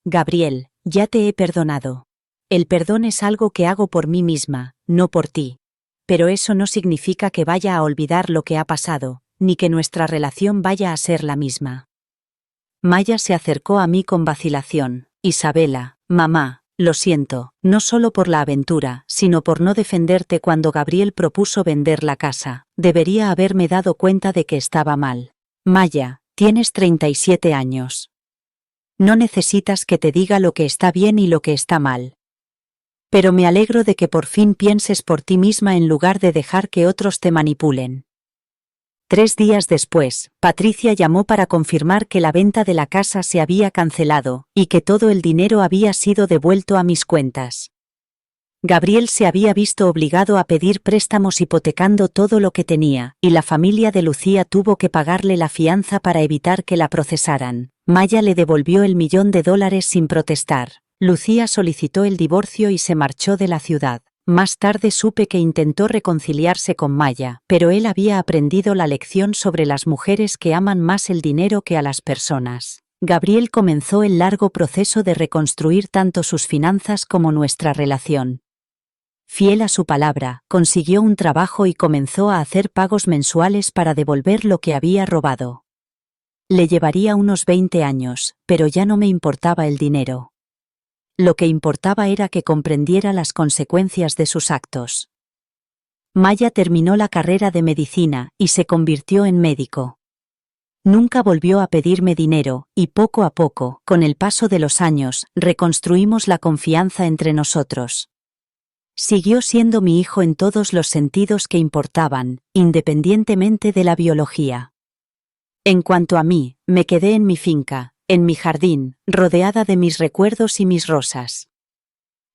Gabriel, ya te he perdonado. El perdón es algo que hago por mí misma, no por ti. Pero eso no significa que vaya a olvidar lo que ha pasado, ni que nuestra relación vaya a ser la misma. Maya se acercó a mí con vacilación. Isabela, mamá, lo siento, no solo por la aventura, sino por no defenderte cuando Gabriel propuso vender la casa. Debería haberme dado cuenta de que estaba mal. Maya, tienes 37 años. No necesitas que te diga lo que está bien y lo que está mal. Pero me alegro de que por fin pienses por ti misma en lugar de dejar que otros te manipulen. 3 días después, Patricia llamó para confirmar que la venta de la casa se había cancelado, y que todo el dinero había sido devuelto a mis cuentas. Gabriel se había visto obligado a pedir préstamos hipotecando todo lo que tenía, y la familia de Lucía tuvo que pagarle la fianza para evitar que la procesaran. Maya le devolvió el $1 millón sin protestar. Lucía solicitó el divorcio y se marchó de la ciudad. Más tarde supe que intentó reconciliarse con Maya, pero él había aprendido la lección sobre las mujeres que aman más el dinero que a las personas. Gabriel comenzó el largo proceso de reconstruir tanto sus finanzas como nuestra relación. Fiel a su palabra, consiguió un trabajo y comenzó a hacer pagos mensuales para devolver lo que había robado. Le llevaría unos 20 años, pero ya no me importaba el dinero. Lo que importaba era que comprendiera las consecuencias de sus actos. Maya terminó la carrera de medicina y se convirtió en médico. Nunca volvió a pedirme dinero, y poco a poco, con el paso de los años, reconstruimos la confianza entre nosotros. Siguió siendo mi hijo en todos los sentidos que importaban, independientemente de la biología. En cuanto a mí, me quedé en mi finca, en mi jardín, rodeada de mis recuerdos y mis rosas.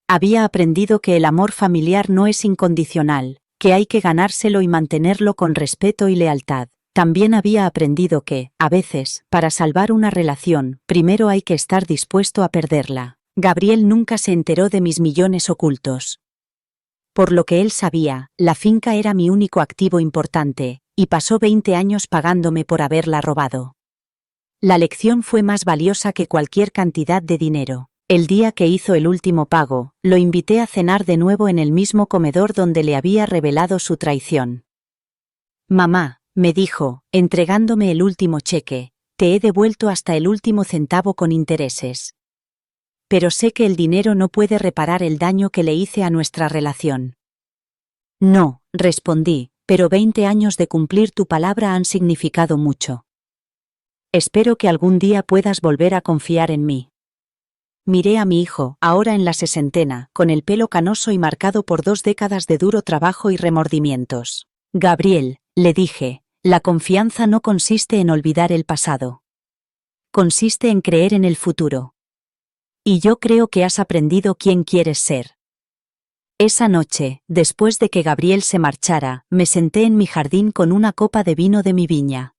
Había aprendido que el amor familiar no es incondicional, que hay que ganárselo y mantenerlo con respeto y lealtad. También había aprendido que, a veces, para salvar una relación, primero hay que estar dispuesto a perderla. Gabriel nunca se enteró de mis millones ocultos. Por lo que él sabía, la finca era mi único activo importante, y pasó 20 años pagándome por haberla robado. La lección fue más valiosa que cualquier cantidad de dinero. El día que hizo el último pago, lo invité a cenar de nuevo en el mismo comedor donde le había revelado su traición. Mamá, me dijo, entregándome el último cheque, te he devuelto hasta el último centavo con intereses. Pero sé que el dinero no puede reparar el daño que le hice a nuestra relación. No, respondí, pero 20 años de cumplir tu palabra han significado mucho. Espero que algún día puedas volver a confiar en mí. Miré a mi hijo, ahora en la sesentena, con el pelo canoso y marcado por 2 décadas de duro trabajo y remordimientos. Gabriel, le dije, la confianza no consiste en olvidar el pasado. Consiste en creer en el futuro. Y yo creo que has aprendido quién quieres ser. Esa noche, después de que Gabriel se marchara, me senté en mi jardín con una copa de vino de mi viña.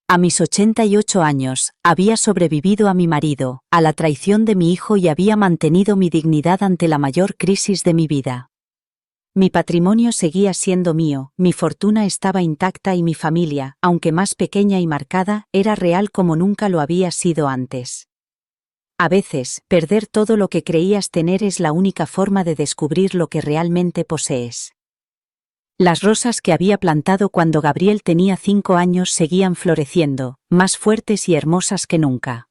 A mis 88 años, había sobrevivido a mi marido, a la traición de mi hijo y había mantenido mi dignidad ante la mayor crisis de mi vida. Mi patrimonio seguía siendo mío, mi fortuna estaba intacta y mi familia, aunque más pequeña y marcada, era real como nunca lo había sido antes. A veces, perder todo lo que creías tener es la única forma de descubrir lo que realmente posees. Las rosas que había plantado cuando Gabriel tenía 5 años seguían floreciendo, más fuertes y hermosas que nunca.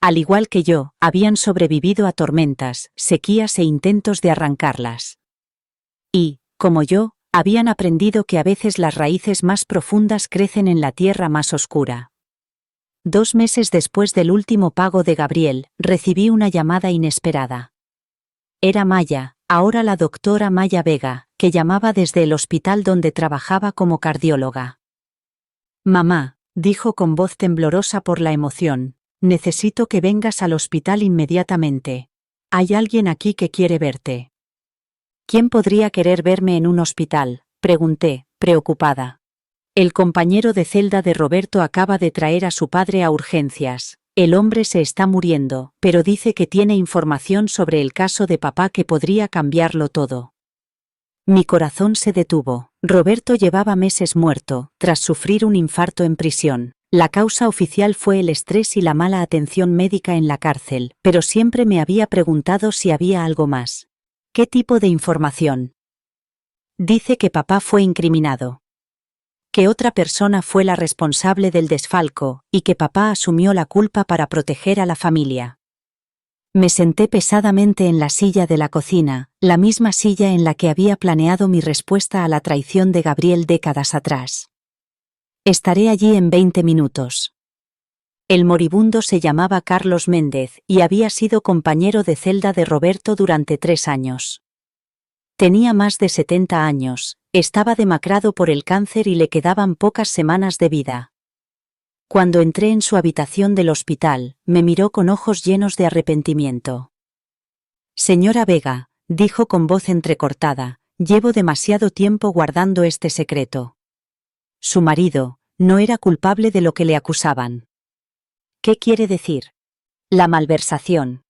Al igual que yo, habían sobrevivido a tormentas, sequías e intentos de arrancarlas. Y, como yo, habían aprendido que a veces las raíces más profundas crecen en la tierra más oscura. 2 meses después del último pago de Gabriel, recibí una llamada inesperada. Era Maya, ahora la doctora Maya Vega, que llamaba desde el hospital donde trabajaba como cardióloga. «Mamá», dijo con voz temblorosa por la emoción, «necesito que vengas al hospital inmediatamente. Hay alguien aquí que quiere verte». «¿Quién podría querer verme en un hospital?», pregunté, preocupada. «El compañero de celda de Roberto acaba de traer a su padre a urgencias. El hombre se está muriendo, pero dice que tiene información sobre el caso de papá que podría cambiarlo todo». Mi corazón se detuvo. Roberto llevaba meses muerto, tras sufrir un infarto en prisión. La causa oficial fue el estrés y la mala atención médica en la cárcel, pero siempre me había preguntado si había algo más. ¿Qué tipo de información? Dice que papá fue incriminado. Que otra persona fue la responsable del desfalco, y que papá asumió la culpa para proteger a la familia. Me senté pesadamente en la silla de la cocina, la misma silla en la que había planeado mi respuesta a la traición de Gabriel décadas atrás. «Estaré allí en 20 minutos». El moribundo se llamaba Carlos Méndez y había sido compañero de celda de Roberto durante 3 años. Tenía más de 70 años, estaba demacrado por el cáncer y le quedaban pocas semanas de vida. Cuando entré en su habitación del hospital, me miró con ojos llenos de arrepentimiento. «Señora Vega», dijo con voz entrecortada, «llevo demasiado tiempo guardando este secreto. Su marido no era culpable de lo que le acusaban». «¿Qué quiere decir?» «La malversación.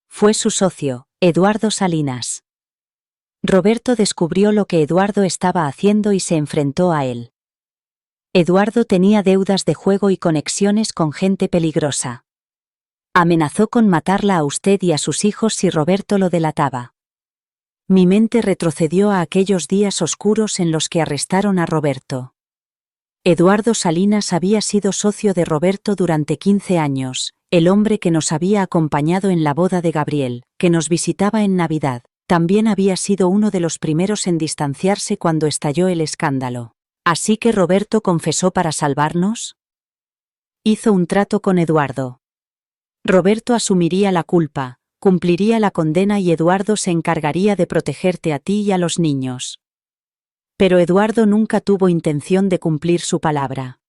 Fue su socio, Eduardo Salinas». Roberto descubrió lo que Eduardo estaba haciendo y se enfrentó a él. Eduardo tenía deudas de juego y conexiones con gente peligrosa. Amenazó con matarla a usted y a sus hijos si Roberto lo delataba. Mi mente retrocedió a aquellos días oscuros en los que arrestaron a Roberto. Eduardo Salinas había sido socio de Roberto durante 15 años, el hombre que nos había acompañado en la boda de Gabriel, que nos visitaba en Navidad, también había sido uno de los primeros en distanciarse cuando estalló el escándalo. ¿Así que Roberto confesó para salvarnos? Hizo un trato con Eduardo. Roberto asumiría la culpa, cumpliría la condena y Eduardo se encargaría de protegerte a ti y a los niños. Pero Eduardo nunca tuvo intención de cumplir su palabra.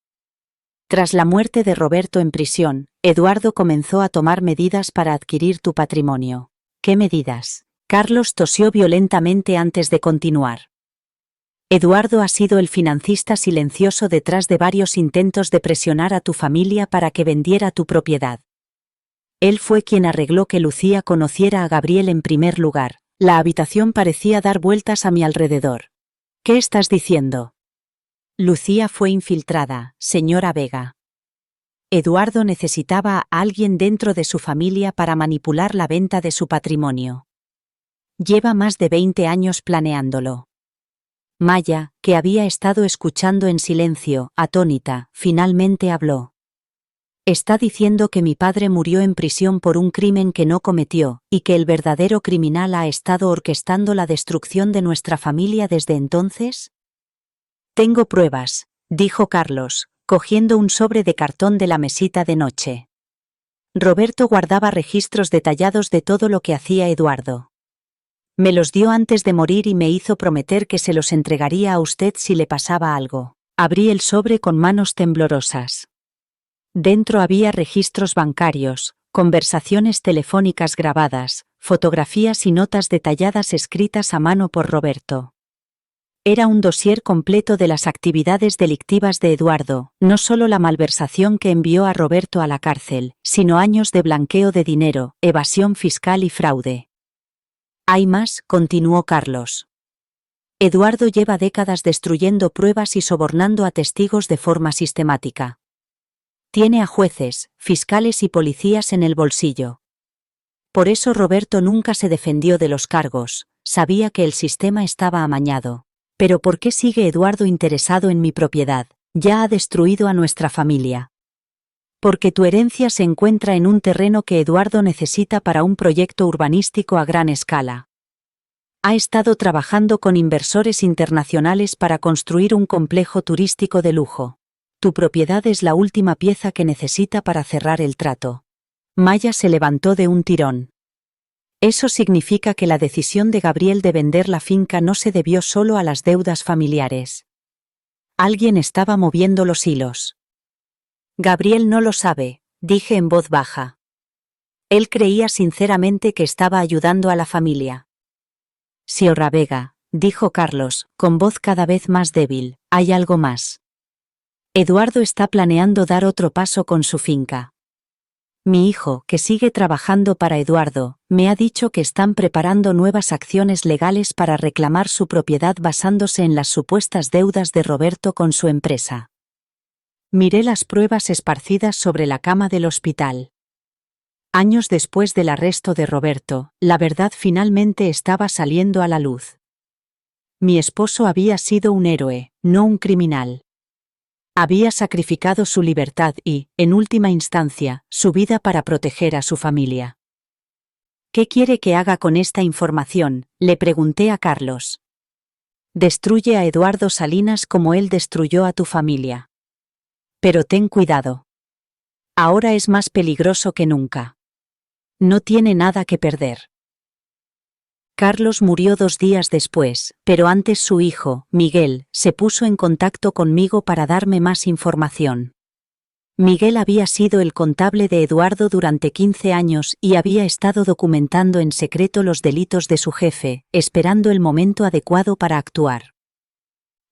Tras la muerte de Roberto en prisión, Eduardo comenzó a tomar medidas para adquirir tu patrimonio. ¿Qué medidas? Carlos tosió violentamente antes de continuar. Eduardo ha sido el financista silencioso detrás de varios intentos de presionar a tu familia para que vendiera tu propiedad. Él fue quien arregló que Lucía conociera a Gabriel en primer lugar. La habitación parecía dar vueltas a mi alrededor. ¿Qué estás diciendo? Lucía fue infiltrada, señora Vega. Eduardo necesitaba a alguien dentro de su familia para manipular la venta de su patrimonio. Lleva más de 20 años planeándolo. Maya, que había estado escuchando en silencio, atónita, finalmente habló. Está diciendo que mi padre murió en prisión por un crimen que no cometió, y que el verdadero criminal ha estado orquestando la destrucción de nuestra familia desde entonces. Tengo pruebas, dijo Carlos, cogiendo un sobre de cartón de la mesita de noche. Roberto guardaba registros detallados de todo lo que hacía Eduardo. Me los dio antes de morir y me hizo prometer que se los entregaría a usted si le pasaba algo. Abrí el sobre con manos temblorosas. Dentro había registros bancarios, conversaciones telefónicas grabadas, fotografías y notas detalladas escritas a mano por Roberto. Era un dossier completo de las actividades delictivas de Eduardo, no solo la malversación que envió a Roberto a la cárcel, sino años de blanqueo de dinero, evasión fiscal y fraude. Hay más, continuó Carlos. Eduardo lleva décadas destruyendo pruebas y sobornando a testigos de forma sistemática. Tiene a jueces, fiscales y policías en el bolsillo. Por eso Roberto nunca se defendió de los cargos, sabía que el sistema estaba amañado. Pero ¿por qué sigue Eduardo interesado en mi propiedad? Ya ha destruido a nuestra familia. Porque tu herencia se encuentra en un terreno que Eduardo necesita para un proyecto urbanístico a gran escala. Ha estado trabajando con inversores internacionales para construir un complejo turístico de lujo. Tu propiedad es la última pieza que necesita para cerrar el trato. Maya se levantó de un tirón. Eso significa que la decisión de Gabriel de vender la finca no se debió solo a las deudas familiares. Alguien estaba moviendo los hilos. Gabriel no lo sabe, dije en voz baja. Él creía sinceramente que estaba ayudando a la familia. Señora Vega, dijo Carlos, con voz cada vez más débil, hay algo más. Eduardo está planeando dar otro paso con su finca. Mi hijo, que sigue trabajando para Eduardo, me ha dicho que están preparando nuevas acciones legales para reclamar su propiedad basándose en las supuestas deudas de Roberto con su empresa. Miré las pruebas esparcidas sobre la cama del hospital. Años después del arresto de Roberto, la verdad finalmente estaba saliendo a la luz. Mi esposo había sido un héroe, no un criminal. Había sacrificado su libertad y, en última instancia, su vida para proteger a su familia. ¿Qué quiere que haga con esta información?, le pregunté a Carlos. Destruye a Eduardo Salinas como él destruyó a tu familia. Pero ten cuidado. Ahora es más peligroso que nunca. No tiene nada que perder. Carlos murió 2 días después, pero antes su hijo, Miguel, se puso en contacto conmigo para darme más información. Miguel había sido el contable de Eduardo durante 15 años y había estado documentando en secreto los delitos de su jefe, esperando el momento adecuado para actuar.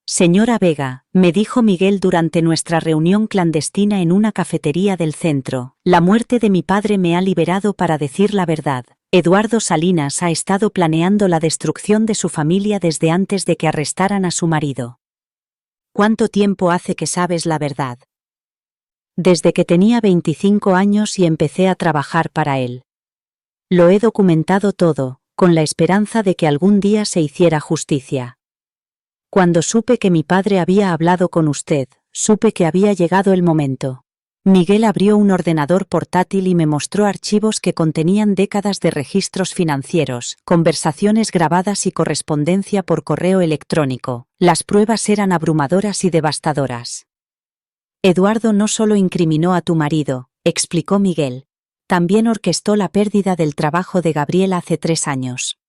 Señora Vega, me dijo Miguel durante nuestra reunión clandestina en una cafetería del centro, la muerte de mi padre me ha liberado para decir la verdad. Eduardo Salinas ha estado planeando la destrucción de su familia desde antes de que arrestaran a su marido. ¿Cuánto tiempo hace que sabes la verdad? Desde que tenía 25 años y empecé a trabajar para él. Lo he documentado todo, con la esperanza de que algún día se hiciera justicia. Cuando supe que mi padre había hablado con usted, supe que había llegado el momento. Miguel abrió un ordenador portátil y me mostró archivos que contenían décadas de registros financieros, conversaciones grabadas y correspondencia por correo electrónico. Las pruebas eran abrumadoras y devastadoras. Eduardo no solo incriminó a tu marido, explicó Miguel, también orquestó la pérdida del trabajo de Gabriel hace 3 años.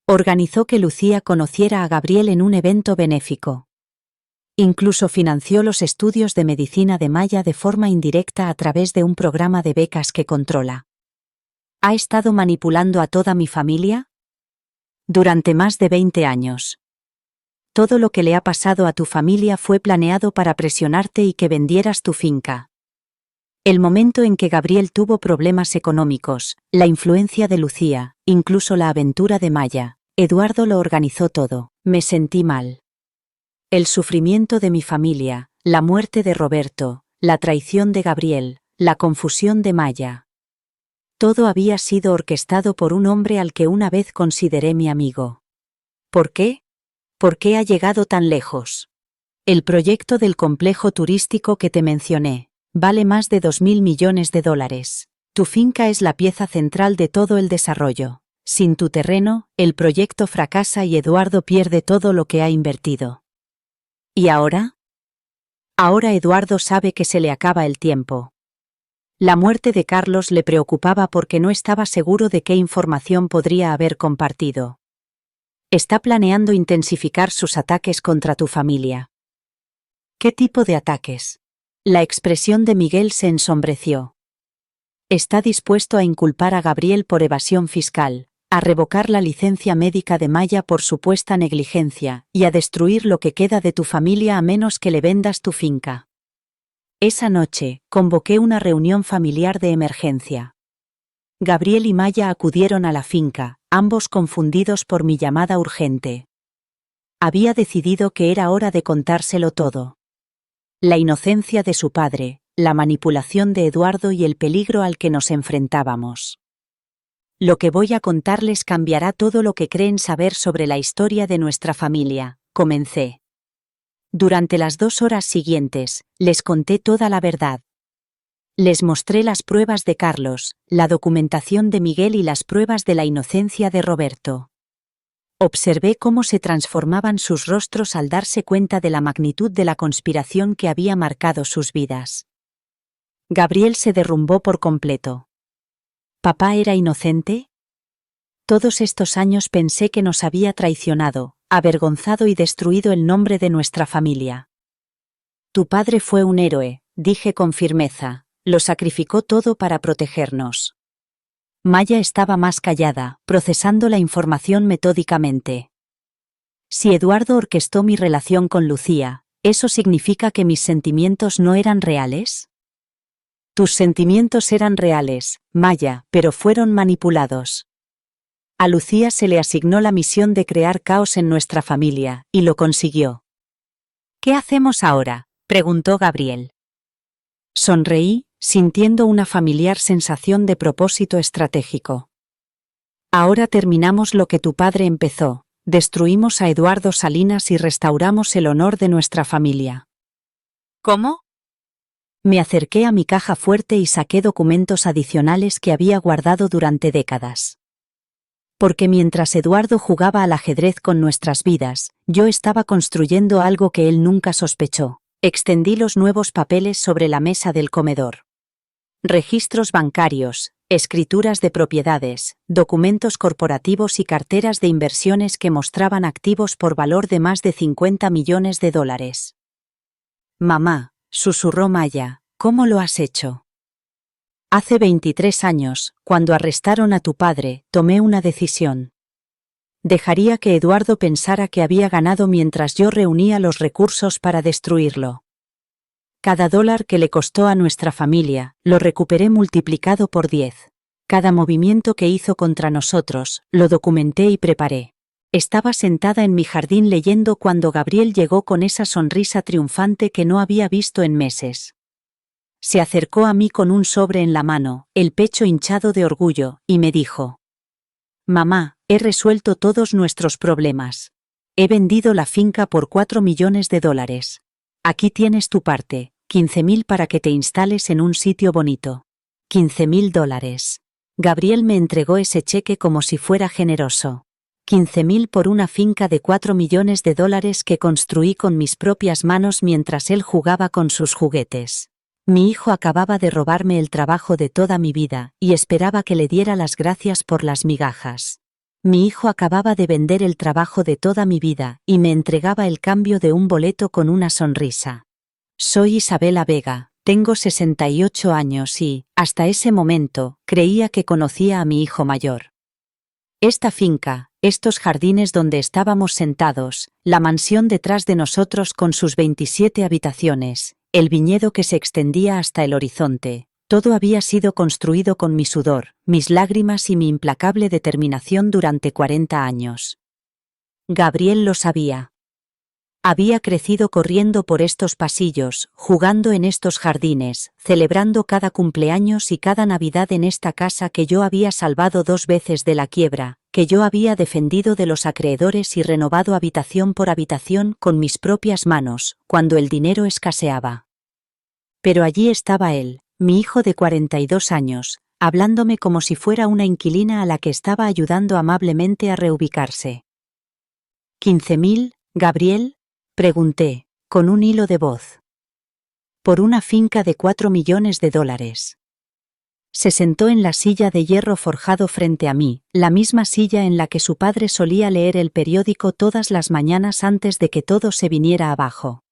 Organizó que Lucía conociera a Gabriel en un evento benéfico. Incluso financió los estudios de medicina de Maya de forma indirecta a través de un programa de becas que controla. ¿Ha estado manipulando a toda mi familia? Durante más de 20 años. Todo lo que le ha pasado a tu familia fue planeado para presionarte y que vendieras tu finca. El momento en que Gabriel tuvo problemas económicos, la influencia de Lucía, incluso la aventura de Maya, Eduardo lo organizó todo. Me sentí mal. El sufrimiento de mi familia, la muerte de Roberto, la traición de Gabriel, la confusión de Maya. Todo había sido orquestado por un hombre al que una vez consideré mi amigo. ¿Por qué? ¿Por qué ha llegado tan lejos? El proyecto del complejo turístico que te mencioné vale más de 2.000 millones de dólares. Tu finca es la pieza central de todo el desarrollo. Sin tu terreno, el proyecto fracasa y Eduardo pierde todo lo que ha invertido. ¿Y ahora? Ahora Eduardo sabe que se le acaba el tiempo. La muerte de Carlos le preocupaba porque no estaba seguro de qué información podría haber compartido. Está planeando intensificar sus ataques contra tu familia. ¿Qué tipo de ataques? La expresión de Miguel se ensombreció. Está dispuesto a inculpar a Gabriel por evasión fiscal, a revocar la licencia médica de Maya por supuesta negligencia y a destruir lo que queda de tu familia a menos que le vendas tu finca. Esa noche, convoqué una reunión familiar de emergencia. Gabriel y Maya acudieron a la finca, ambos confundidos por mi llamada urgente. Había decidido que era hora de contárselo todo. La inocencia de su padre, la manipulación de Eduardo y el peligro al que nos enfrentábamos. Lo que voy a contarles cambiará todo lo que creen saber sobre la historia de nuestra familia, comencé. Durante las 2 horas siguientes, les conté toda la verdad. Les mostré las pruebas de Carlos, la documentación de Miguel y las pruebas de la inocencia de Roberto. Observé cómo se transformaban sus rostros al darse cuenta de la magnitud de la conspiración que había marcado sus vidas. Gabriel se derrumbó por completo. ¿Papá era inocente? Todos estos años pensé que nos había traicionado, avergonzado y destruido el nombre de nuestra familia. Tu padre fue un héroe, dije con firmeza, lo sacrificó todo para protegernos. Maya estaba más callada, procesando la información metódicamente. Si Eduardo orquestó mi relación con Lucía, ¿eso significa que mis sentimientos no eran reales? Tus sentimientos eran reales, Maya, pero fueron manipulados. A Lucía se le asignó la misión de crear caos en nuestra familia, y lo consiguió. ¿Qué hacemos ahora?, preguntó Gabriel. Sonreí, sintiendo una familiar sensación de propósito estratégico. Ahora terminamos lo que tu padre empezó, destruimos a Eduardo Salinas y restauramos el honor de nuestra familia. ¿Cómo? Me acerqué a mi caja fuerte y saqué documentos adicionales que había guardado durante décadas. Porque mientras Eduardo jugaba al ajedrez con nuestras vidas, yo estaba construyendo algo que él nunca sospechó. Extendí los nuevos papeles sobre la mesa del comedor. Registros bancarios, escrituras de propiedades, documentos corporativos y carteras de inversiones que mostraban activos por valor de más de 50 millones de dólares. Mamá, susurró Maya, ¿cómo lo has hecho? Hace 23 años, cuando arrestaron a tu padre, tomé una decisión. Dejaría que Eduardo pensara que había ganado mientras yo reunía los recursos para destruirlo. Cada dólar que le costó a nuestra familia, lo recuperé multiplicado por 10. Cada movimiento que hizo contra nosotros, lo documenté y preparé. Estaba sentada en mi jardín leyendo cuando Gabriel llegó con esa sonrisa triunfante que no había visto en meses. Se acercó a mí con un sobre en la mano, el pecho hinchado de orgullo, y me dijo: Mamá, he resuelto todos nuestros problemas. He vendido la finca por 4 millones de dólares. Aquí tienes tu parte, 15.000 para que te instales en un sitio bonito. 15.000 dólares. Gabriel me entregó ese cheque como si fuera generoso. 15.000 por una finca de 4 millones de dólares que construí con mis propias manos mientras él jugaba con sus juguetes. Mi hijo acababa de robarme el trabajo de toda mi vida, y esperaba que le diera las gracias por las migajas. Mi hijo acababa de vender el trabajo de toda mi vida, y me entregaba el cambio de un boleto con una sonrisa. Soy Isabela Vega, tengo 68 años y, hasta ese momento, creía que conocía a mi hijo mayor. Esta finca, estos jardines donde estábamos sentados, la mansión detrás de nosotros con sus 27 habitaciones, el viñedo que se extendía hasta el horizonte, todo había sido construido con mi sudor, mis lágrimas y mi implacable determinación durante 40 años. Gabriel lo sabía. Había crecido corriendo por estos pasillos, jugando en estos jardines, celebrando cada cumpleaños y cada Navidad en esta casa que yo había salvado 2 veces de la quiebra, que yo había defendido de los acreedores y renovado habitación por habitación con mis propias manos, cuando el dinero escaseaba. Pero allí estaba él, mi hijo de 42 años, hablándome como si fuera una inquilina a la que estaba ayudando amablemente a reubicarse. ¿15.000, Gabriel?, pregunté, con un hilo de voz. Por una finca de 4 millones de dólares. Se sentó en la silla de hierro forjado frente a mí, la misma silla en la que su padre solía leer el periódico todas las mañanas antes de que todo se viniera abajo.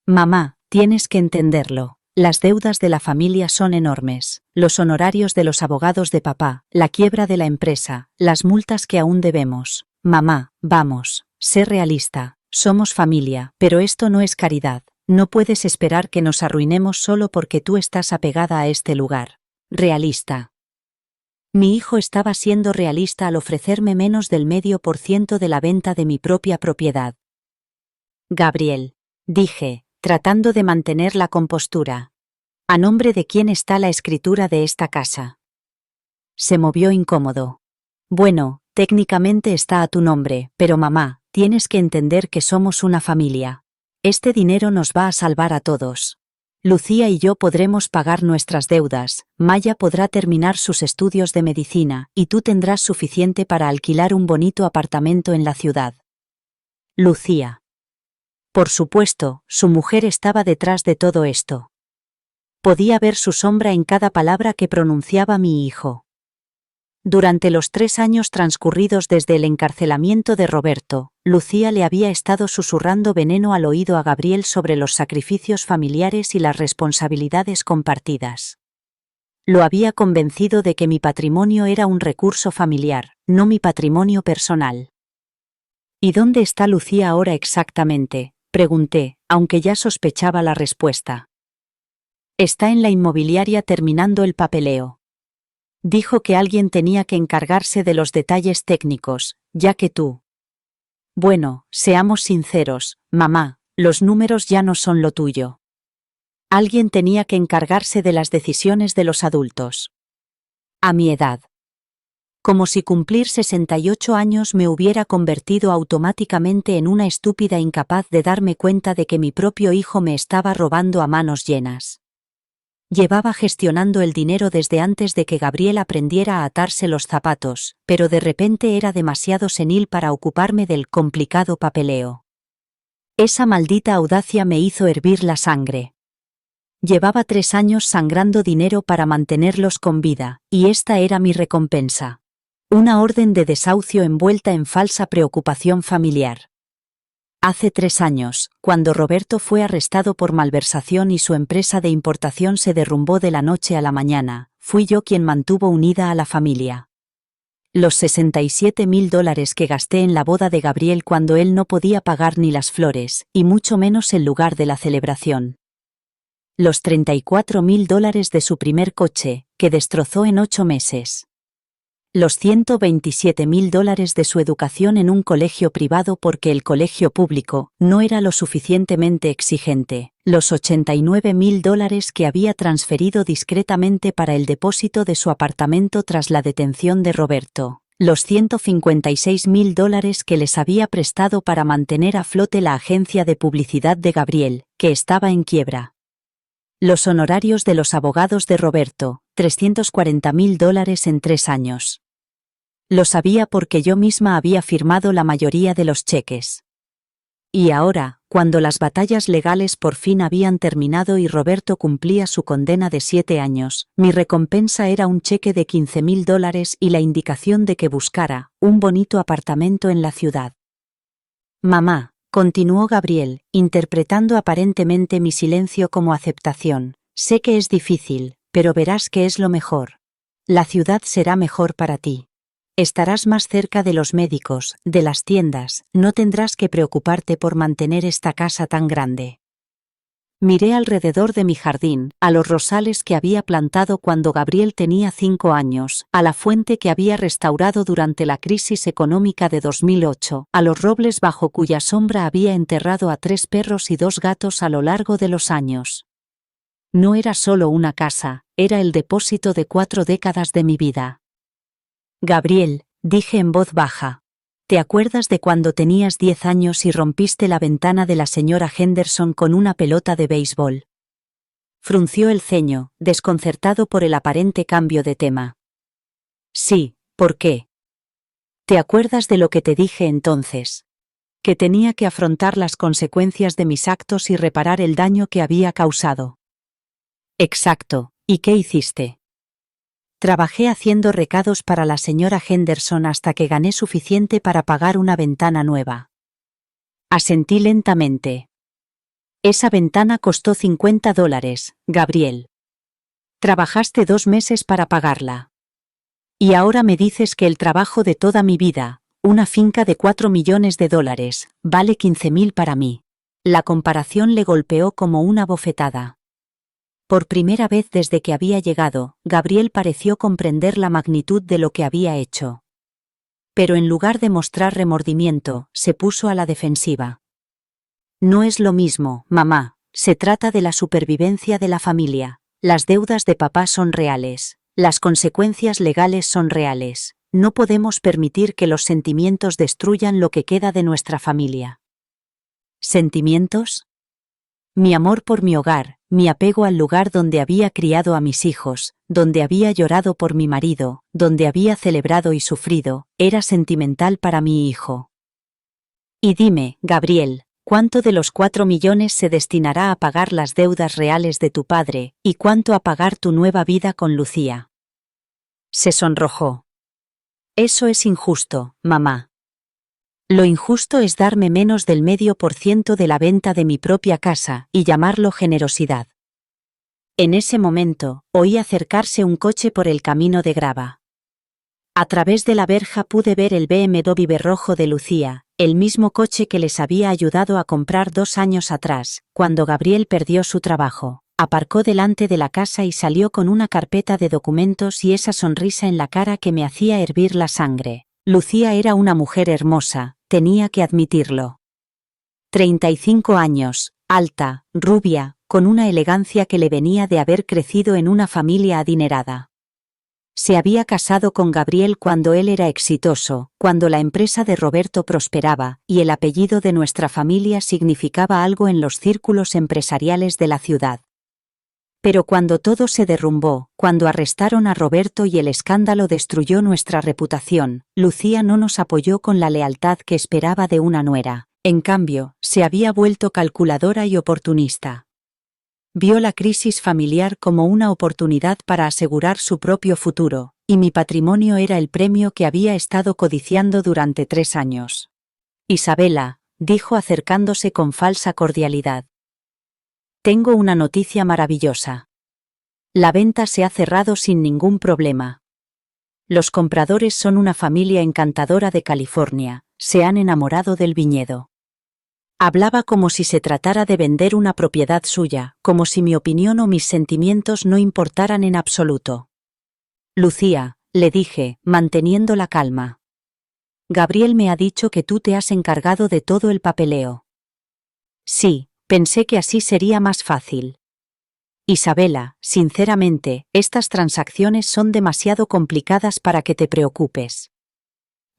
Mamá, tienes que entenderlo. Las deudas de la familia son enormes, los honorarios de los abogados de papá, la quiebra de la empresa, las multas que aún debemos. Mamá, vamos, sé realista. Somos familia, pero esto no es caridad. No puedes esperar que nos arruinemos solo porque tú estás apegada a este lugar. Realista. Mi hijo estaba siendo realista al ofrecerme menos del 0,5% de la venta de mi propia propiedad. Gabriel, dije, tratando de mantener la compostura. ¿A nombre de quién está la escritura de esta casa? Se movió incómodo. Bueno, técnicamente está a tu nombre, pero mamá, tienes que entender que somos una familia. Este dinero nos va a salvar a todos. Lucía y yo podremos pagar nuestras deudas, Maya podrá terminar sus estudios de medicina y tú tendrás suficiente para alquilar un bonito apartamento en la ciudad. Lucía. Por supuesto, su mujer estaba detrás de todo esto. Podía ver su sombra en cada palabra que pronunciaba mi hijo. Durante los 3 años transcurridos desde el encarcelamiento de Roberto, Lucía le había estado susurrando veneno al oído a Gabriel sobre los sacrificios familiares y las responsabilidades compartidas. Lo había convencido de que mi patrimonio era un recurso familiar, no mi patrimonio personal. ¿Y dónde está Lucía ahora exactamente?, pregunté, aunque ya sospechaba la respuesta. Está en la inmobiliaria terminando el papeleo. Dijo que alguien tenía que encargarse de los detalles técnicos, ya que tú. Bueno, seamos sinceros, mamá, los números ya no son lo tuyo. Alguien tenía que encargarse de las decisiones de los adultos. A mi edad. Como si cumplir 68 años me hubiera convertido automáticamente en una estúpida incapaz de darme cuenta de que mi propio hijo me estaba robando a manos llenas. Llevaba gestionando el dinero desde antes de que Gabriel aprendiera a atarse los zapatos, pero de repente era demasiado senil para ocuparme del complicado papeleo. Esa maldita audacia me hizo hervir la sangre. Llevaba 3 años sangrando dinero para mantenerlos con vida, y esta era mi recompensa. Una orden de desahucio envuelta en falsa preocupación familiar. Hace 3 años, cuando Roberto fue arrestado por malversación y su empresa de importación se derrumbó de la noche a la mañana, fui yo quien mantuvo unida a la familia. Los $67.000 que gasté en la boda de Gabriel cuando él no podía pagar ni las flores, y mucho menos el lugar de la celebración. Los $34.000 de su primer coche, que destrozó en 8 meses. Los $127.000 de su educación en un colegio privado porque el colegio público no era lo suficientemente exigente, los $89.000 que había transferido discretamente para el depósito de su apartamento tras la detención de Roberto, los $156.000 que les había prestado para mantener a flote la agencia de publicidad de Gabriel, que estaba en quiebra. Los honorarios de los abogados de Roberto, $340.000 en 3 años. Lo sabía porque yo misma había firmado la mayoría de los cheques. Y ahora, cuando las batallas legales por fin habían terminado y Roberto cumplía su condena de 7 años, mi recompensa era un cheque de $15.000 y la indicación de que buscara un bonito apartamento en la ciudad. Mamá, continuó Gabriel, interpretando aparentemente mi silencio como aceptación, sé que es difícil, pero verás que es lo mejor. La ciudad será mejor para ti. Estarás más cerca de los médicos, de las tiendas, no tendrás que preocuparte por mantener esta casa tan grande. Miré alrededor de mi jardín, a los rosales que había plantado cuando Gabriel tenía 5 años, a la fuente que había restaurado durante la crisis económica de 2008, a los robles bajo cuya sombra había enterrado a 3 perros y 2 gatos a lo largo de los años. No era solo una casa, era el depósito de 4 décadas de mi vida. Gabriel, dije en voz baja. ¿Te acuerdas de cuando tenías 10 años y rompiste la ventana de la señora Henderson con una pelota de béisbol? Frunció el ceño, desconcertado por el aparente cambio de tema. Sí, ¿por qué? ¿Te acuerdas de lo que te dije entonces? Que tenía que afrontar las consecuencias de mis actos y reparar el daño que había causado. Exacto, ¿y qué hiciste? Trabajé haciendo recados para la señora Henderson hasta que gané suficiente para pagar una ventana nueva. Asentí lentamente. Esa ventana costó $50, Gabriel. Trabajaste 2 meses para pagarla. Y ahora me dices que el trabajo de toda mi vida, una finca de $4 millones, vale 15.000 para mí. La comparación le golpeó como una bofetada. Por primera vez desde que había llegado, Gabriel pareció comprender la magnitud de lo que había hecho. Pero en lugar de mostrar remordimiento, se puso a la defensiva. No es lo mismo, mamá, se trata de la supervivencia de la familia. Las deudas de papá son reales. Las consecuencias legales son reales. No podemos permitir que los sentimientos destruyan lo que queda de nuestra familia. ¿Sentimientos? Mi amor por mi hogar, mi apego al lugar donde había criado a mis hijos, donde había llorado por mi marido, donde había celebrado y sufrido, era sentimental para mi hijo. Y dime, Gabriel, ¿cuánto de los 4 millones se destinará a pagar las deudas reales de tu padre, y cuánto a pagar tu nueva vida con Lucía? Se sonrojó. Eso es injusto, mamá. Lo injusto es darme menos del 0,5% de la venta de mi propia casa y llamarlo generosidad. En ese momento, oí acercarse un coche por el camino de grava. A través de la verja pude ver el BMW rojo de Lucía, el mismo coche que les había ayudado a comprar 2 años atrás, cuando Gabriel perdió su trabajo. Aparcó delante de la casa y salió con una carpeta de documentos y esa sonrisa en la cara que me hacía hervir la sangre. Lucía era una mujer hermosa, tenía que admitirlo. 35 años, alta, rubia, con una elegancia que le venía de haber crecido en una familia adinerada. Se había casado con Gabriel cuando él era exitoso, cuando la empresa de Roberto prosperaba, y el apellido de nuestra familia significaba algo en los círculos empresariales de la ciudad. Pero cuando todo se derrumbó, cuando arrestaron a Roberto y el escándalo destruyó nuestra reputación, Lucía no nos apoyó con la lealtad que esperaba de una nuera. En cambio, se había vuelto calculadora y oportunista. Vio la crisis familiar como una oportunidad para asegurar su propio futuro, y mi patrimonio era el premio que había estado codiciando durante 3 años. Isabela, dijo acercándose con falsa cordialidad. Tengo una noticia maravillosa. La venta se ha cerrado sin ningún problema. Los compradores son una familia encantadora de California, se han enamorado del viñedo. Hablaba como si se tratara de vender una propiedad suya, como si mi opinión o mis sentimientos no importaran en absoluto. Lucía, le dije, manteniendo la calma. Gabriel me ha dicho que tú te has encargado de todo el papeleo. Sí. Pensé que así sería más fácil. Isabela, sinceramente, estas transacciones son demasiado complicadas para que te preocupes.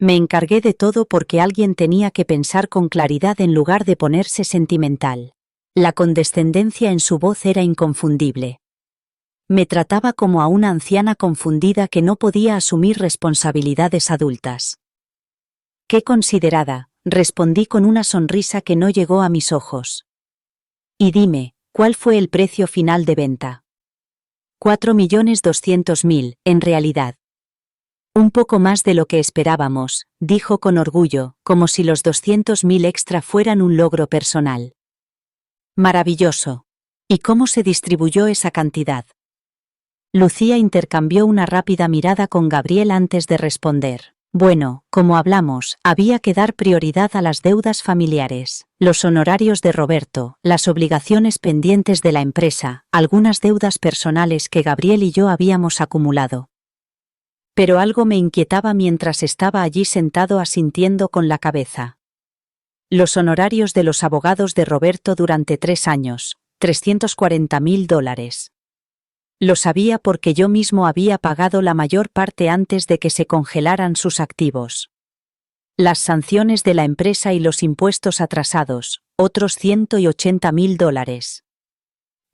Me encargué de todo porque alguien tenía que pensar con claridad en lugar de ponerse sentimental. La condescendencia en su voz era inconfundible. Me trataba como a una anciana confundida que no podía asumir responsabilidades adultas. Qué considerada, respondí con una sonrisa que no llegó a mis ojos. Y dime, ¿cuál fue el precio final de venta? 4.200.000, en realidad. Un poco más de lo que esperábamos, dijo con orgullo, como si los 200.000 extra fueran un logro personal. Maravilloso. ¿Y cómo se distribuyó esa cantidad? Lucía intercambió una rápida mirada con Gabriel antes de responder. Bueno, como hablamos, había que dar prioridad a las deudas familiares, los honorarios de Roberto, las obligaciones pendientes de la empresa, algunas deudas personales que Gabriel y yo habíamos acumulado. Pero algo me inquietaba mientras estaba allí sentado asintiendo con la cabeza. Los honorarios de los abogados de Roberto durante 3 años, $340.000. Lo sabía porque yo mismo había pagado la mayor parte antes de que se congelaran sus activos. Las sanciones de la empresa y los impuestos atrasados, otros $180.000.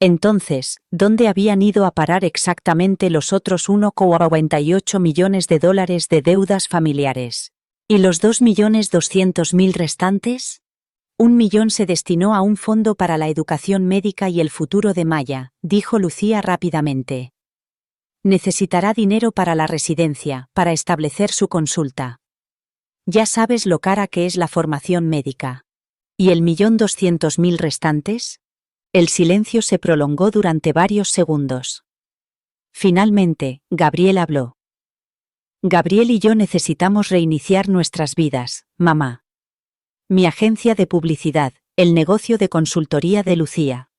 Entonces, ¿dónde habían ido a parar exactamente los otros $1,98 millones de deudas familiares? ¿Y los 2.200.000 restantes? 1 millón se destinó a un fondo para la educación médica y el futuro de Maya, dijo Lucía rápidamente. Necesitará dinero para la residencia, para establecer su consulta. Ya sabes lo cara que es la formación médica. ¿Y el 1.200.000 restantes? El silencio se prolongó durante varios segundos. Finalmente, Gabriel habló. Gabriel y yo necesitamos reiniciar nuestras vidas, mamá. Mi agencia de publicidad, el negocio de consultoría de Lucía.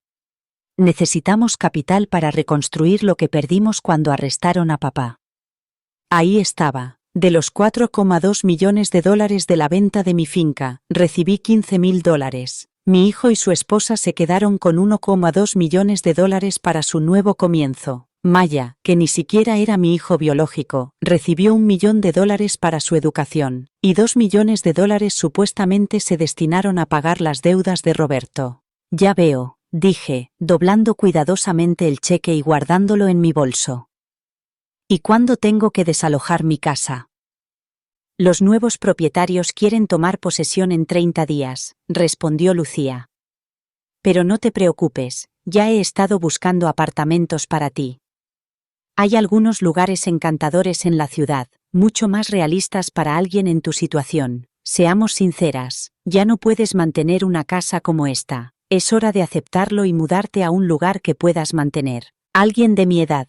Necesitamos capital para reconstruir lo que perdimos cuando arrestaron a papá. Ahí estaba, de los $4,2 millones de la venta de mi finca, recibí $15.000, Mi hijo y su esposa se quedaron con $1,2 millones para su nuevo comienzo. Maya, que ni siquiera era mi hijo biológico, recibió $1 millón para su educación, y $2 millones supuestamente se destinaron a pagar las deudas de Roberto. Ya veo, dije, doblando cuidadosamente el cheque y guardándolo en mi bolso. ¿Y cuándo tengo que desalojar mi casa? Los nuevos propietarios quieren tomar posesión en 30 días, respondió Lucía. Pero no te preocupes, ya he estado buscando apartamentos para ti. Hay algunos lugares encantadores en la ciudad, mucho más realistas para alguien en tu situación. Seamos sinceras, ya no puedes mantener una casa como esta. Es hora de aceptarlo y mudarte a un lugar que puedas mantener. Alguien de mi edad.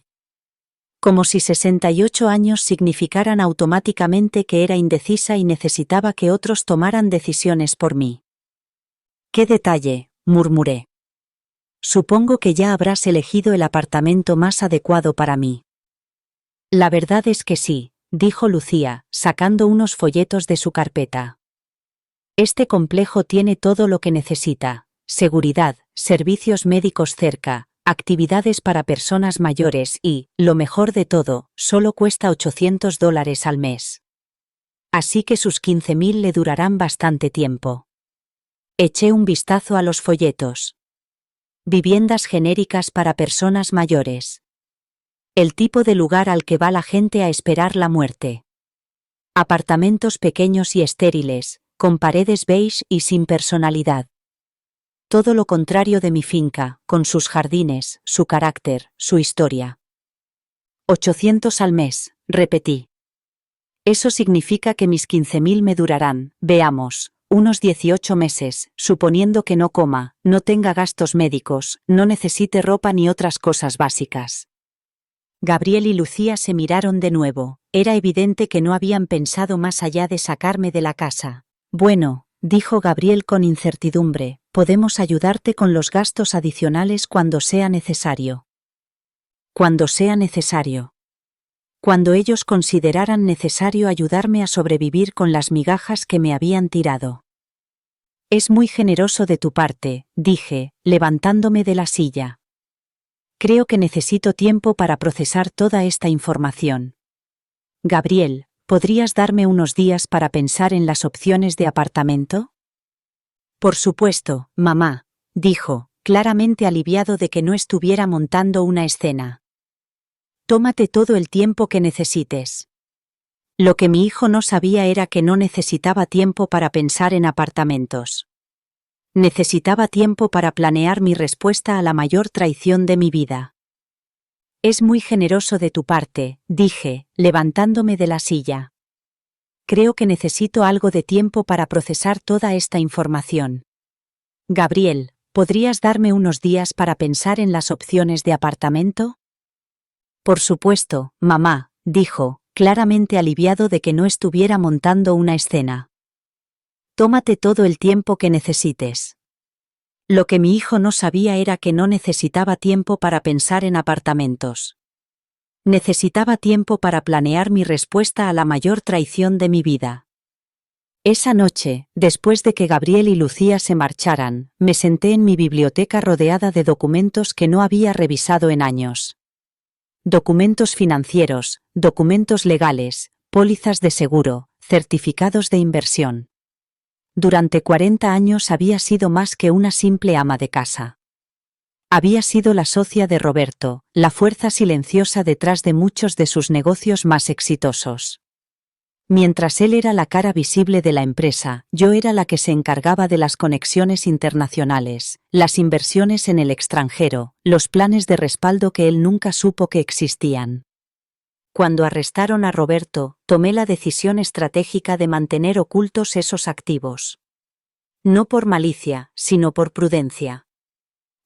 Como si 68 años significaran automáticamente que era indecisa y necesitaba que otros tomaran decisiones por mí. «¡Qué detalle!», murmuré. «Supongo que ya habrás elegido el apartamento más adecuado para mí». «La verdad es que sí», dijo Lucía, sacando unos folletos de su carpeta. «Este complejo tiene todo lo que necesita: seguridad, servicios médicos cerca, actividades para personas mayores y, lo mejor de todo, solo cuesta $800 al mes. Así que sus 15.000 le durarán bastante tiempo». Eché un vistazo a los folletos. Viviendas genéricas para personas mayores. El tipo de lugar al que va la gente a esperar la muerte. Apartamentos pequeños y estériles, con paredes beige y sin personalidad. Todo lo contrario de mi finca, con sus jardines, su carácter, su historia. 800 al mes, repetí. Eso significa que mis 15.000 me durarán, veamos, unos 18 meses, suponiendo que no coma, no tenga gastos médicos, no necesite ropa ni otras cosas básicas. Gabriel y Lucía se miraron de nuevo. Era evidente que no habían pensado más allá de sacarme de la casa. «Bueno», dijo Gabriel con incertidumbre, «podemos ayudarte con los gastos adicionales cuando sea necesario». «Cuando sea necesario». Cuando ellos consideraran necesario ayudarme a sobrevivir con las migajas que me habían tirado. «Es muy generoso de tu parte», dije, levantándome de la silla. «Creo que necesito tiempo para procesar toda esta información. Gabriel, ¿podrías darme unos días para pensar en las opciones de apartamento?» «Por supuesto, mamá», dijo, claramente aliviado de que no estuviera montando una escena. «Tómate todo el tiempo que necesites». Lo que mi hijo no sabía era que no necesitaba tiempo para pensar en apartamentos. Necesitaba tiempo para planear mi respuesta a la mayor traición de mi vida. «Es muy generoso de tu parte», dije, levantándome de la silla. «Creo que necesito algo de tiempo para procesar toda esta información. Gabriel, ¿podrías darme unos días para pensar en las opciones de apartamento?» «Por supuesto, mamá», dijo, claramente aliviado de que no estuviera montando una escena. «Tómate todo el tiempo que necesites». Lo que mi hijo no sabía era que no necesitaba tiempo para pensar en apartamentos. Necesitaba tiempo para planear mi respuesta a la mayor traición de mi vida. Esa noche, después de que Gabriel y Lucía se marcharan, me senté en mi biblioteca rodeada de documentos que no había revisado en años. Documentos financieros, documentos legales, pólizas de seguro, certificados de inversión. Durante 40 años había sido más que una simple ama de casa. Había sido la socia de Roberto, la fuerza silenciosa detrás de muchos de sus negocios más exitosos. Mientras él era la cara visible de la empresa, yo era la que se encargaba de las conexiones internacionales, las inversiones en el extranjero, los planes de respaldo que él nunca supo que existían. Cuando arrestaron a Roberto, tomé la decisión estratégica de mantener ocultos esos activos. No por malicia, sino por prudencia.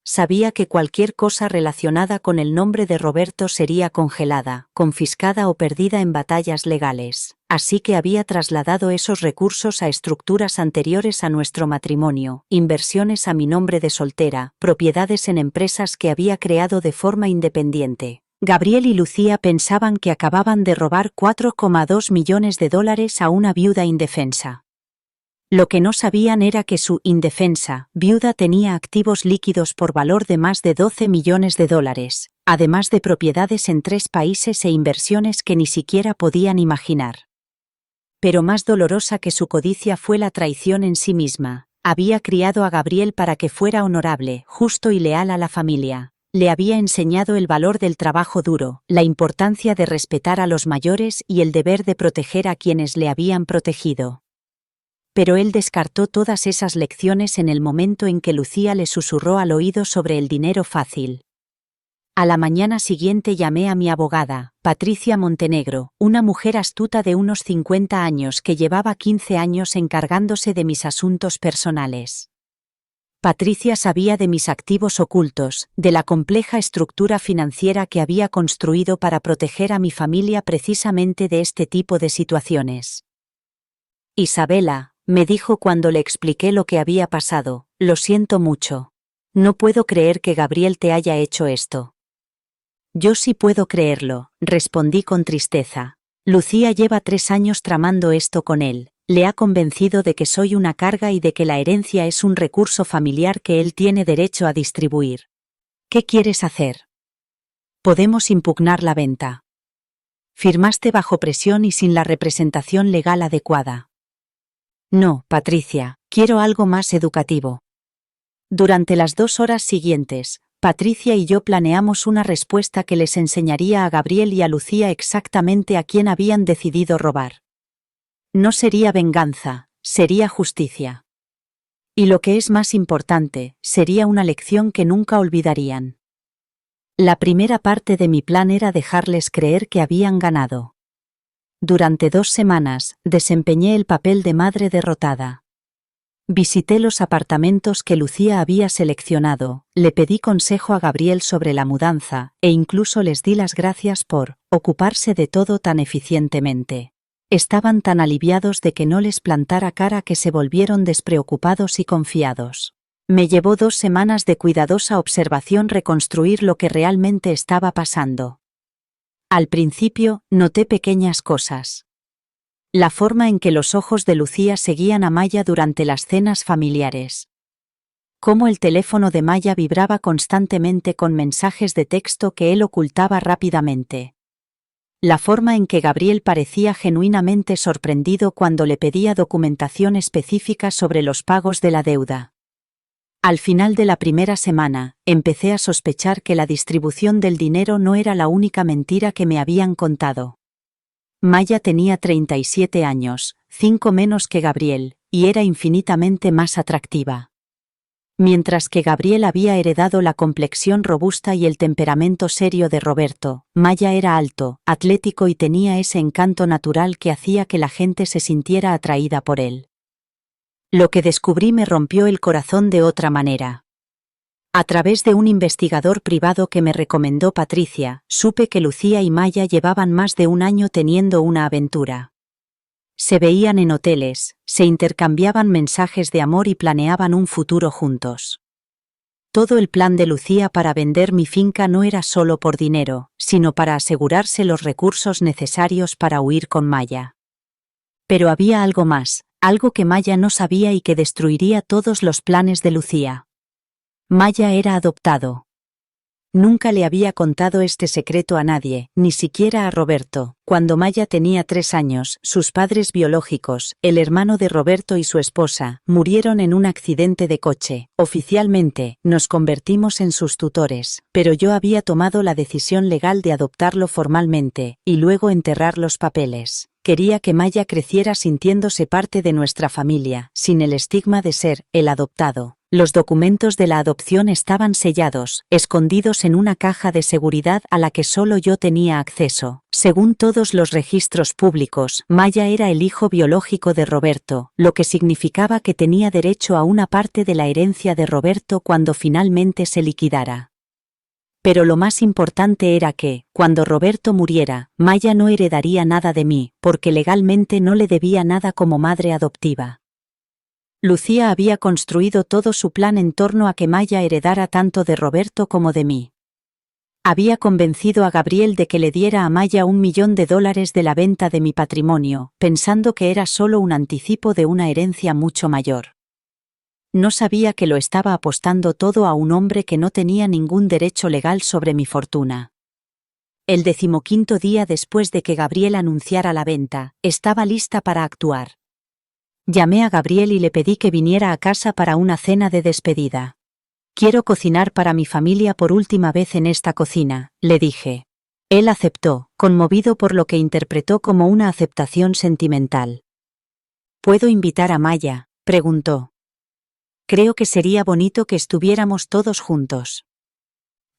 Sabía que cualquier cosa relacionada con el nombre de Roberto sería congelada, confiscada o perdida en batallas legales, así que había trasladado esos recursos a estructuras anteriores a nuestro matrimonio, inversiones a mi nombre de soltera, propiedades en empresas que había creado de forma independiente. Gabriel y Lucía pensaban que acababan de robar $4,2 millones a una viuda indefensa. Lo que no sabían era que su indefensa viuda tenía activos líquidos por valor de más de 12 millones de dólares, además de propiedades en 3 países e inversiones que ni siquiera podían imaginar. Pero más dolorosa que su codicia fue la traición en sí misma. Había criado a Gabriel para que fuera honorable, justo y leal a la familia. Le había enseñado el valor del trabajo duro, la importancia de respetar a los mayores y el deber de proteger a quienes le habían protegido. Pero él descartó todas esas lecciones en el momento en que Lucía le susurró al oído sobre el dinero fácil. A la mañana siguiente llamé a mi abogada, Patricia Montenegro, una mujer astuta de unos 50 años que llevaba 15 años encargándose de mis asuntos personales. Patricia sabía de mis activos ocultos, de la compleja estructura financiera que había construido para proteger a mi familia precisamente de este tipo de situaciones. Isabela, me dijo cuando le expliqué lo que había pasado, lo siento mucho. No puedo creer que Gabriel te haya hecho esto. Yo sí puedo creerlo, respondí con tristeza. Lucía lleva 3 años tramando esto con él, le ha convencido de que soy una carga y de que la herencia es un recurso familiar que él tiene derecho a distribuir. ¿Qué quieres hacer? Podemos impugnar la venta. Firmaste bajo presión y sin la representación legal adecuada. No, Patricia, quiero algo más educativo. Durante las 2 horas siguientes, Patricia y yo planeamos una respuesta que les enseñaría a Gabriel y a Lucía exactamente a quién habían decidido robar. No sería venganza, sería justicia. Y lo que es más importante, sería una lección que nunca olvidarían. La primera parte de mi plan era dejarles creer que habían ganado. Durante 2 semanas, desempeñé el papel de madre derrotada. Visité los apartamentos que Lucía había seleccionado, le pedí consejo a Gabriel sobre la mudanza, e incluso les di las gracias por ocuparse de todo tan eficientemente. Estaban tan aliviados de que no les plantara cara que se volvieron despreocupados y confiados. Me llevó 2 semanas de cuidadosa observación reconstruir lo que realmente estaba pasando. Al principio, noté pequeñas cosas. La forma en que los ojos de Lucía seguían a Maya durante las cenas familiares. Cómo el teléfono de Maya vibraba constantemente con mensajes de texto que él ocultaba rápidamente. La forma en que Gabriel parecía genuinamente sorprendido cuando le pedía documentación específica sobre los pagos de la deuda. Al final de la primera semana, empecé a sospechar que la distribución del dinero no era la única mentira que me habían contado. Maya tenía 37 años, 5 menos que Gabriel, y era infinitamente más atractiva. Mientras que Gabriel había heredado la complexión robusta y el temperamento serio de Roberto, Maya era alto, atlético y tenía ese encanto natural que hacía que la gente se sintiera atraída por él. Lo que descubrí me rompió el corazón de otra manera. A través de un investigador privado que me recomendó Patricia, supe que Lucía y Maya llevaban más de 1 año teniendo una aventura. Se veían en hoteles, se intercambiaban mensajes de amor y planeaban un futuro juntos. Todo el plan de Lucía para vender mi finca no era solo por dinero, sino para asegurarse los recursos necesarios para huir con Maya. Pero había algo más, algo que Maya no sabía y que destruiría todos los planes de Lucía. Maya era adoptado. Nunca le había contado este secreto a nadie, ni siquiera a Roberto. Cuando Maya tenía 3 años, sus padres biológicos, el hermano de Roberto y su esposa, murieron en un accidente de coche. Oficialmente, nos convertimos en sus tutores, pero yo había tomado la decisión legal de adoptarlo formalmente, y luego enterrar los papeles. Quería que Maya creciera sintiéndose parte de nuestra familia, sin el estigma de ser el adoptado. Los documentos de la adopción estaban sellados, escondidos en una caja de seguridad a la que solo yo tenía acceso. Según todos los registros públicos, Maya era el hijo biológico de Roberto, lo que significaba que tenía derecho a una parte de la herencia de Roberto cuando finalmente se liquidara. Pero lo más importante era que, cuando Roberto muriera, Maya no heredaría nada de mí, porque legalmente no le debía nada como madre adoptiva. Lucía había construido todo su plan en torno a que Maya heredara tanto de Roberto como de mí. Había convencido a Gabriel de que le diera a Maya $1 millón de la venta de mi patrimonio, pensando que era solo un anticipo de una herencia mucho mayor. No sabía que lo estaba apostando todo a un hombre que no tenía ningún derecho legal sobre mi fortuna. El 15º día después de que Gabriel anunciara la venta, estaba lista para actuar. Llamé a Gabriel y le pedí que viniera a casa para una cena de despedida. «Quiero cocinar para mi familia por última vez en esta cocina», le dije. Él aceptó, conmovido por lo que interpretó como una aceptación sentimental. «¿Puedo invitar a Maya?», preguntó. «Creo que sería bonito que estuviéramos todos juntos».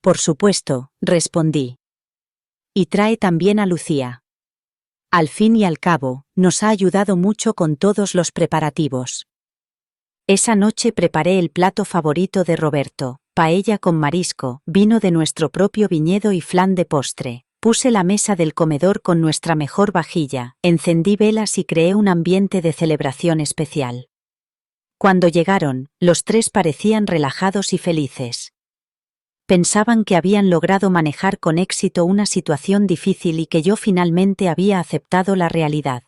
«Por supuesto», respondí. «Y trae también a Lucía». Al fin y al cabo, nos ha ayudado mucho con todos los preparativos. Esa noche preparé el plato favorito de Roberto, paella con marisco, vino de nuestro propio viñedo y flan de postre. Puse la mesa del comedor con nuestra mejor vajilla, encendí velas y creé un ambiente de celebración especial. Cuando llegaron, los tres parecían relajados y felices. Pensaban que habían logrado manejar con éxito una situación difícil y que yo finalmente había aceptado la realidad.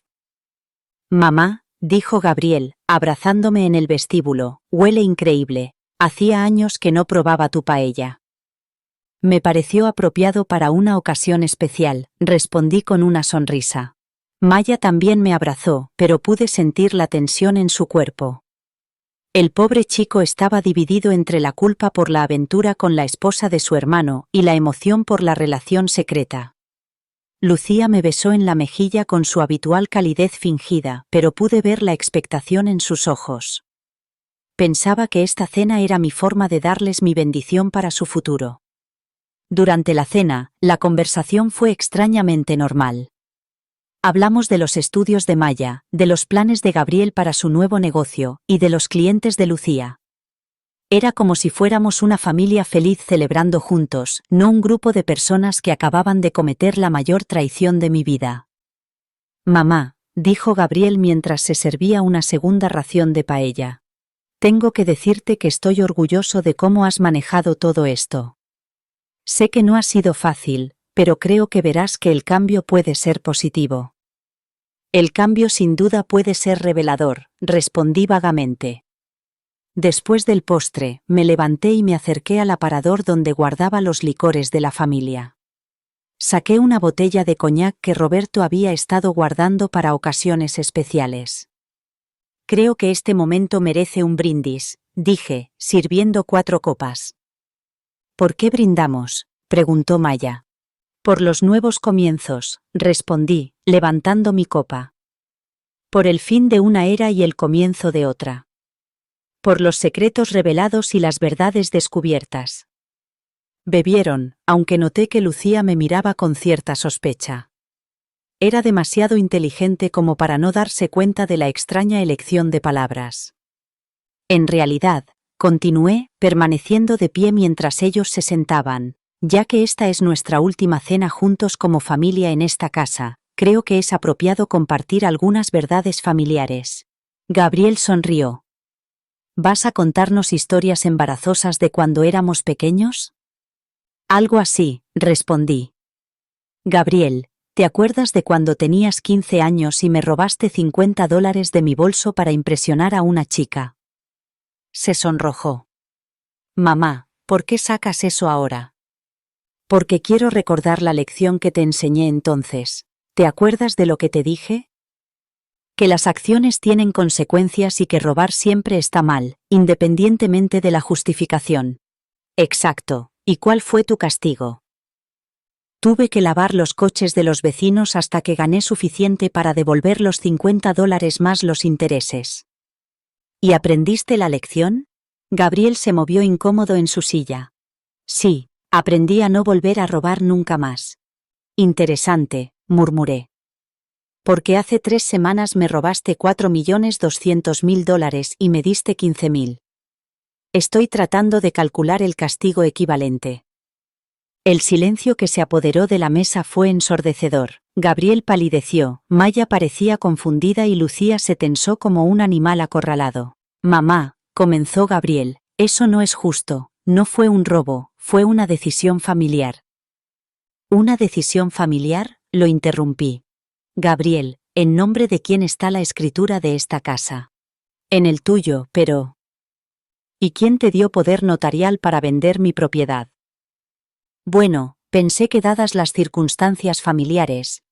«Mamá», dijo Gabriel, abrazándome en el vestíbulo, «huele increíble. Hacía años que no probaba tu paella». Me pareció apropiado para una ocasión especial, respondí con una sonrisa. Maya también me abrazó, pero pude sentir la tensión en su cuerpo. El pobre chico estaba dividido entre la culpa por la aventura con la esposa de su hermano y la emoción por la relación secreta. Lucía me besó en la mejilla con su habitual calidez fingida, pero pude ver la expectación en sus ojos. Pensaba que esta cena era mi forma de darles mi bendición para su futuro. Durante la cena, la conversación fue extrañamente normal. Hablamos de los estudios de Maya, de los planes de Gabriel para su nuevo negocio, y de los clientes de Lucía. Era como si fuéramos una familia feliz celebrando juntos, no un grupo de personas que acababan de cometer la mayor traición de mi vida. «Mamá», dijo Gabriel mientras se servía una segunda ración de paella. «Tengo que decirte que estoy orgulloso de cómo has manejado todo esto. Sé que no ha sido fácil, pero creo que verás que el cambio puede ser positivo». «El cambio sin duda puede ser revelador», respondí vagamente. Después del postre, me levanté y me acerqué al aparador donde guardaba los licores de la familia. Saqué una botella de coñac que Roberto había estado guardando para ocasiones especiales. «Creo que este momento merece un brindis», dije, sirviendo 4 copas. «¿Por qué brindamos?», preguntó Maya. «Por los nuevos comienzos», respondí, levantando mi copa. «Por el fin de una era y el comienzo de otra. Por los secretos revelados y las verdades descubiertas». Bebieron, aunque noté que Lucía me miraba con cierta sospecha. Era demasiado inteligente como para no darse cuenta de la extraña elección de palabras. «En realidad», continué, permaneciendo de pie mientras ellos se sentaban, «ya que esta es nuestra última cena juntos como familia en esta casa, creo que es apropiado compartir algunas verdades familiares». Gabriel sonrió. «¿Vas a contarnos historias embarazosas de cuando éramos pequeños?». «Algo así», respondí. «Gabriel, ¿te acuerdas de cuando tenías 15 años y me robaste $50 de mi bolso para impresionar a una chica?». Se sonrojó. «Mamá, ¿por qué sacas eso ahora?». «Porque quiero recordar la lección que te enseñé entonces. ¿Te acuerdas de lo que te dije? Que las acciones tienen consecuencias y que robar siempre está mal, independientemente de la justificación». «Exacto. ¿Y cuál fue tu castigo?». «Tuve que lavar los coches de los vecinos hasta que gané suficiente para devolver los $50 más los intereses». «¿Y aprendiste la lección?». Gabriel se movió incómodo en su silla. «Sí, aprendí a no volver a robar nunca más». «Interesante», murmuré. «Porque hace 3 semanas me robaste $4.200.000 y me diste 15.000. Estoy tratando de calcular el castigo equivalente». El silencio que se apoderó de la mesa fue ensordecedor. Gabriel palideció, Maya parecía confundida y Lucía se tensó como un animal acorralado. «Mamá», comenzó Gabriel, «eso no es justo, no fue un robo, fue una decisión familiar». ¿Una decisión familiar?, lo interrumpí. Gabriel, ¿en nombre de quién está la escritura de esta casa? En el tuyo, pero... ¿Y quién te dio poder notarial para vender mi propiedad? Bueno, pensé que dadas las circunstancias familiares...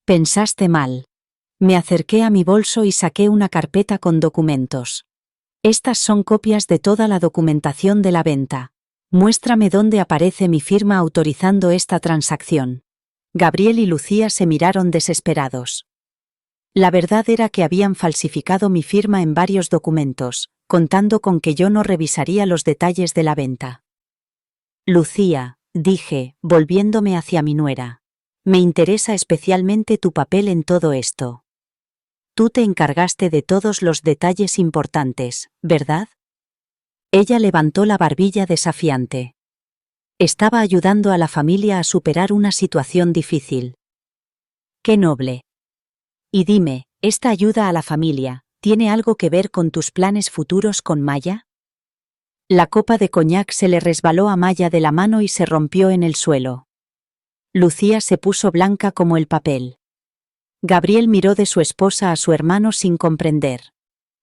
Pensaste mal. Me acerqué a mi bolso y saqué una carpeta con documentos. Estas son copias de toda la documentación de la venta. Muéstrame dónde aparece mi firma autorizando esta transacción. Gabriel y Lucía se miraron desesperados. La verdad era que habían falsificado mi firma en varios documentos, contando con que yo no revisaría los detalles de la venta. Lucía, dije, volviéndome hacia mi nuera. Me interesa especialmente tu papel en todo esto. Tú te encargaste de todos los detalles importantes, ¿verdad? Ella levantó la barbilla desafiante. Estaba ayudando a la familia a superar una situación difícil. ¡Qué noble! Y dime, ¿esta ayuda a la familia tiene algo que ver con tus planes futuros con Maya? La copa de coñac se le resbaló a Maya de la mano y se rompió en el suelo. Lucía se puso blanca como el papel. Gabriel miró de su esposa a su hermano sin comprender.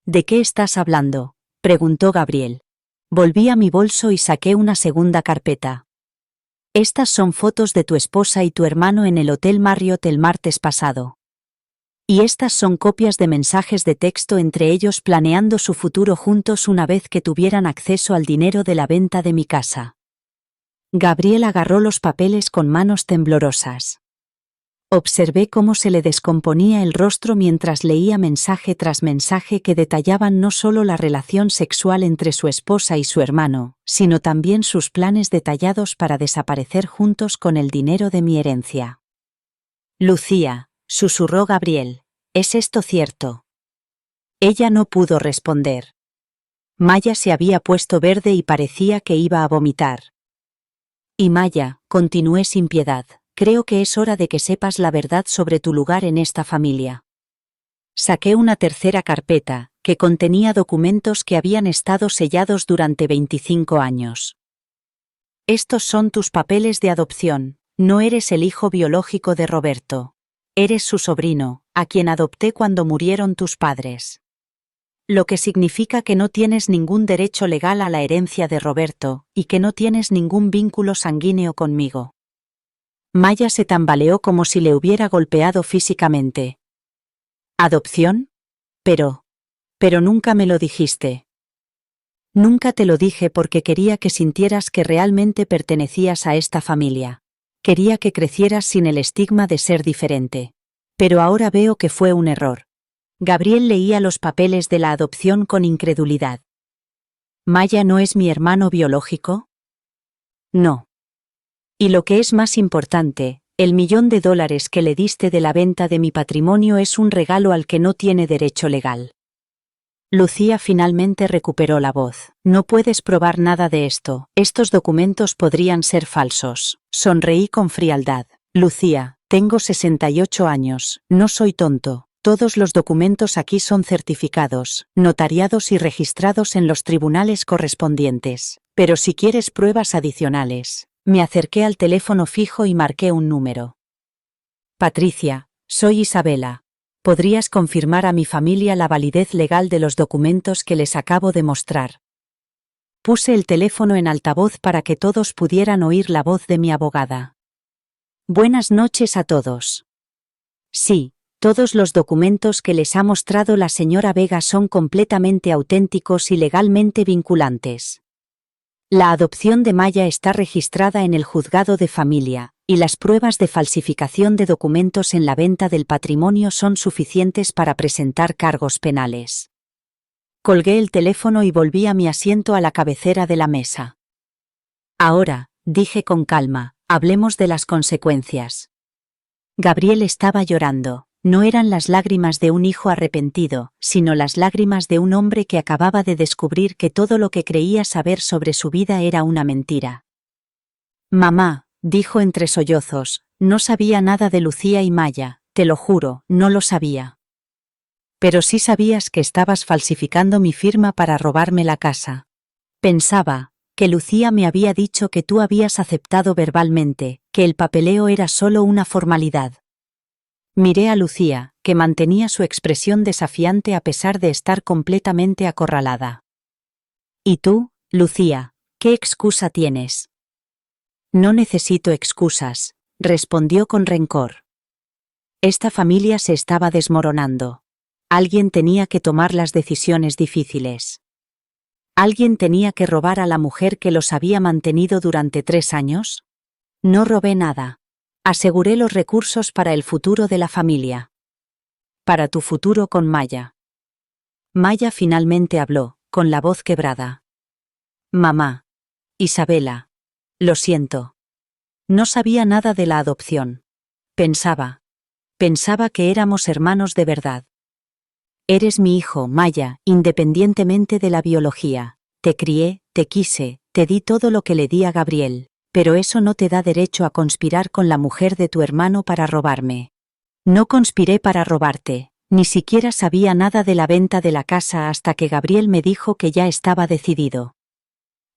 ¿De qué estás hablando?, preguntó Gabriel. Volví a mi bolso y saqué una segunda carpeta. Estas son fotos de tu esposa y tu hermano en el Hotel Marriott el martes pasado. Y estas son copias de mensajes de texto entre ellos planeando su futuro juntos una vez que tuvieran acceso al dinero de la venta de mi casa. Gabriel agarró los papeles con manos temblorosas. Observé cómo se le descomponía el rostro mientras leía mensaje tras mensaje que detallaban no solo la relación sexual entre su esposa y su hermano, sino también sus planes detallados para desaparecer juntos con el dinero de mi herencia. Lucía, susurró Gabriel, ¿es esto cierto? Ella no pudo responder. Maya se había puesto verde y parecía que iba a vomitar. Y Maya, continué sin piedad. Creo que es hora de que sepas la verdad sobre tu lugar en esta familia. Saqué una tercera carpeta, que contenía documentos que habían estado sellados durante 25 años. Estos son tus papeles de adopción, no eres el hijo biológico de Roberto. Eres su sobrino, a quien adopté cuando murieron tus padres. Lo que significa que no tienes ningún derecho legal a la herencia de Roberto, y que no tienes ningún vínculo sanguíneo conmigo. Maya se tambaleó como si le hubiera golpeado físicamente. ¿Adopción? Pero nunca me lo dijiste. Nunca te lo dije porque quería que sintieras que realmente pertenecías a esta familia. Quería que crecieras sin el estigma de ser diferente. Pero ahora veo que fue un error. Gabriel leía los papeles de la adopción con incredulidad. ¿Maya no es mi hermano biológico? No. Y lo que es más importante, el $1.000.000 que le diste de la venta de mi patrimonio es un regalo al que no tiene derecho legal. Lucía finalmente recuperó la voz. No puedes probar nada de esto. Estos documentos podrían ser falsos. Sonreí con frialdad. Lucía, tengo 68 años. No soy tonto. Todos los documentos aquí son certificados, notariados y registrados en los tribunales correspondientes. Pero si quieres pruebas adicionales... Me acerqué al teléfono fijo y marqué un número. Patricia, soy Isabela. ¿Podrías confirmar a mi familia la validez legal de los documentos que les acabo de mostrar? Puse el teléfono en altavoz para que todos pudieran oír la voz de mi abogada. Buenas noches a todos. Sí, todos los documentos que les ha mostrado la señora Vega son completamente auténticos y legalmente vinculantes. La adopción de Maya está registrada en el juzgado de familia, y las pruebas de falsificación de documentos en la venta del patrimonio son suficientes para presentar cargos penales. Colgué el teléfono y volví a mi asiento a la cabecera de la mesa. Ahora, dije con calma, hablemos de las consecuencias. Gabriel estaba llorando. No eran las lágrimas de un hijo arrepentido, sino las lágrimas de un hombre que acababa de descubrir que todo lo que creía saber sobre su vida era una mentira. Mamá, dijo entre sollozos, no sabía nada de Lucía y Maya, te lo juro, no lo sabía. Pero sí sabías que estabas falsificando mi firma para robarme la casa. Pensaba, que Lucía me había dicho que tú habías aceptado verbalmente, que el papeleo era solo una formalidad. Miré a Lucía, que mantenía su expresión desafiante a pesar de estar completamente acorralada. ¿Y tú, Lucía, qué excusa tienes? No necesito excusas, respondió con rencor. Esta familia se estaba desmoronando. Alguien tenía que tomar las decisiones difíciles. ¿Alguien tenía que robar a la mujer que los había mantenido durante 3 años? No robé nada. Aseguré los recursos para el futuro de la familia. Para tu futuro con Maya. Maya finalmente habló, con la voz quebrada. Mamá. Isabela. Lo siento. No sabía nada de la adopción. Pensaba que éramos hermanos de verdad. Eres mi hijo, Maya, independientemente de la biología. Te crié, te quise, te di todo lo que le di a Gabriel, pero eso no te da derecho a conspirar con la mujer de tu hermano para robarme. No conspiré para robarte, ni siquiera sabía nada de la venta de la casa hasta que Gabriel me dijo que ya estaba decidido.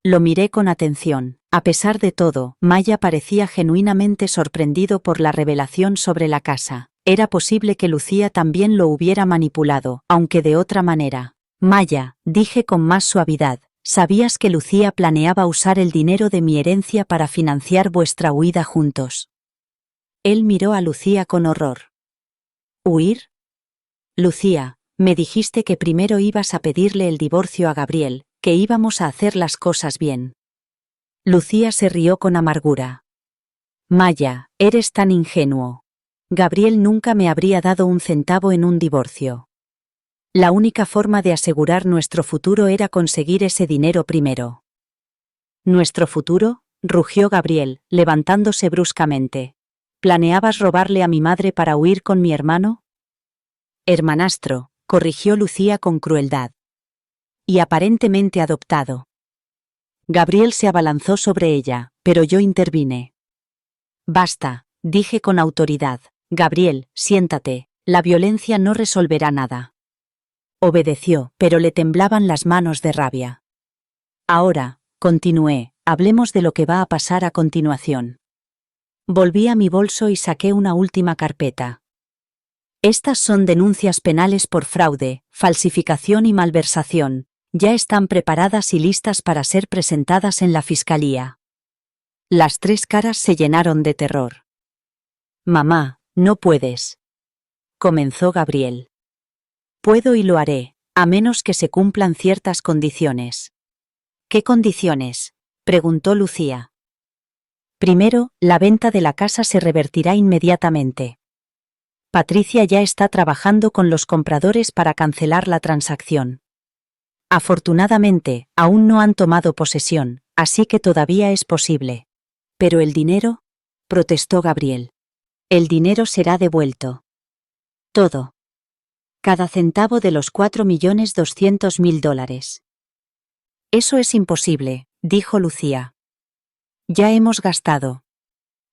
Lo miré con atención. A pesar de todo, Maya parecía genuinamente sorprendido por la revelación sobre la casa. Era posible que Lucía también lo hubiera manipulado, aunque de otra manera. Maya, dije con más suavidad, ¿sabías que Lucía planeaba usar el dinero de mi herencia para financiar vuestra huida juntos? Él miró a Lucía con horror. ¿Huir? Lucía, me dijiste que primero ibas a pedirle el divorcio a Gabriel, que íbamos a hacer las cosas bien. Lucía se rió con amargura. Maya, eres tan ingenuo. Gabriel nunca me habría dado un centavo en un divorcio. La única forma de asegurar nuestro futuro era conseguir ese dinero primero. ¿Nuestro futuro?, rugió Gabriel, levantándose bruscamente. ¿Planeabas robarle a mi madre para huir con mi hermano? Hermanastro, corrigió Lucía con crueldad. Y aparentemente adoptado. Gabriel se abalanzó sobre ella, pero yo intervine. Basta, dije con autoridad. Gabriel, siéntate, la violencia no resolverá nada. Obedeció, pero le temblaban las manos de rabia. Ahora, continué, hablemos de lo que va a pasar a continuación. Volví a mi bolso y saqué una última carpeta. Estas son denuncias penales por fraude, falsificación y malversación. Ya están preparadas y listas para ser presentadas en la fiscalía. Las 3 caras se llenaron de terror. Mamá, no puedes. Comenzó Gabriel. Puedo y lo haré, a menos que se cumplan ciertas condiciones. ¿Qué condiciones?, preguntó Lucía. Primero, la venta de la casa se revertirá inmediatamente. Patricia ya está trabajando con los compradores para cancelar la transacción. Afortunadamente, aún no han tomado posesión, así que todavía es posible. ¿Pero el dinero?, protestó Gabriel. El dinero será devuelto. Todo. Cada centavo de los $4.200.000. Eso es imposible, dijo Lucía. Ya hemos gastado.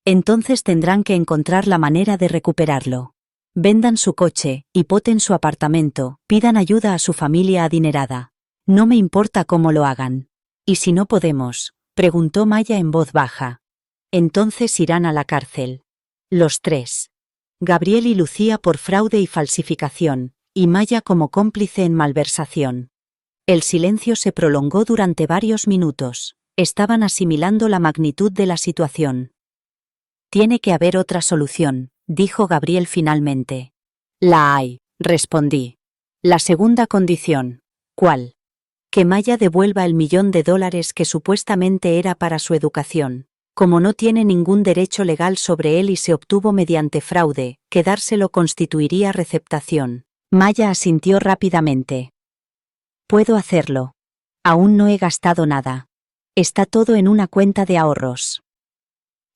Entonces tendrán que encontrar la manera de recuperarlo. Vendan su coche, hipoten su apartamento, pidan ayuda a su familia adinerada. No me importa cómo lo hagan. ¿Y si no podemos?, preguntó Maya en voz baja. Entonces irán a la cárcel. Los 3. Gabriel y Lucía por fraude y falsificación, y Maya como cómplice en malversación. El silencio se prolongó durante varios minutos. Estaban asimilando la magnitud de la situación. Tiene que haber otra solución, dijo Gabriel finalmente. La hay, respondí. La segunda condición. ¿Cuál? Que Maya devuelva el $1.000.000 que supuestamente era para su educación. Como no tiene ningún derecho legal sobre él y se obtuvo mediante fraude, quedárselo constituiría receptación. Maya asintió rápidamente. Puedo hacerlo. Aún no he gastado nada. Está todo en una cuenta de ahorros.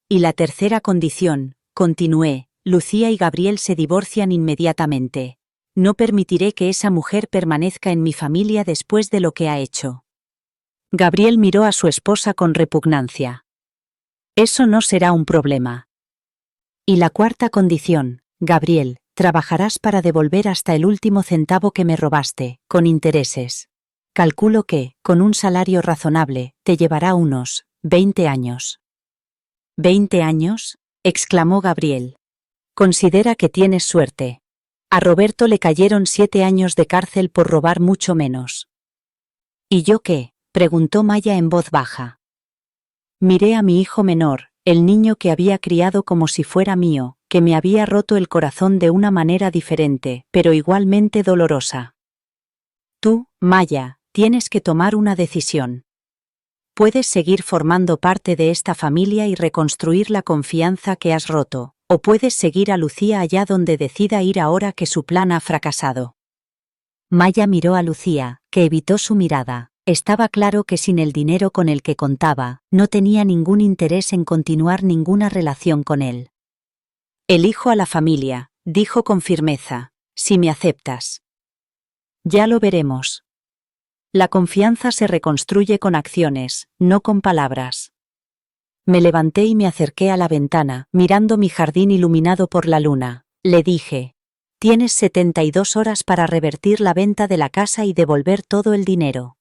Y la tercera condición, continué, Lucía y Gabriel se divorcian inmediatamente. No permitiré que esa mujer permanezca en mi familia después de lo que ha hecho. Gabriel miró a su esposa con repugnancia. Eso no será un problema. Y la cuarta condición, Gabriel, trabajarás para devolver hasta el último centavo que me robaste, con intereses. Calculo que, con un salario razonable, te llevará unos 20 años. ¿20 años? Exclamó Gabriel. Considera que tienes suerte. A Roberto le cayeron 7 años de cárcel por robar mucho menos. ¿Y yo qué? Preguntó Maya en voz baja. Miré a mi hijo menor, el niño que había criado como si fuera mío, que me había roto el corazón de una manera diferente, pero igualmente dolorosa. Tú, Maya, tienes que tomar una decisión. Puedes seguir formando parte de esta familia y reconstruir la confianza que has roto, o puedes seguir a Lucía allá donde decida ir ahora que su plan ha fracasado. Maya miró a Lucía, que evitó su mirada. Estaba claro que sin el dinero con el que contaba, no tenía ningún interés en continuar ninguna relación con él. Elijo a la familia, dijo con firmeza, si me aceptas. Ya lo veremos. La confianza se reconstruye con acciones, no con palabras. Me levanté y me acerqué a la ventana, mirando mi jardín iluminado por la luna. Le dije, tienes 72 horas para revertir la venta de la casa y devolver todo el dinero.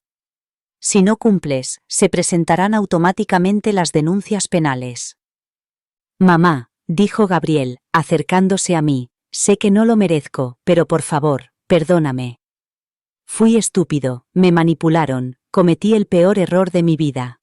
Si no cumples, se presentarán automáticamente las denuncias penales. Mamá, dijo Gabriel, acercándose a mí, sé que no lo merezco, pero por favor, perdóname. Fui estúpido, me manipularon, cometí el peor error de mi vida.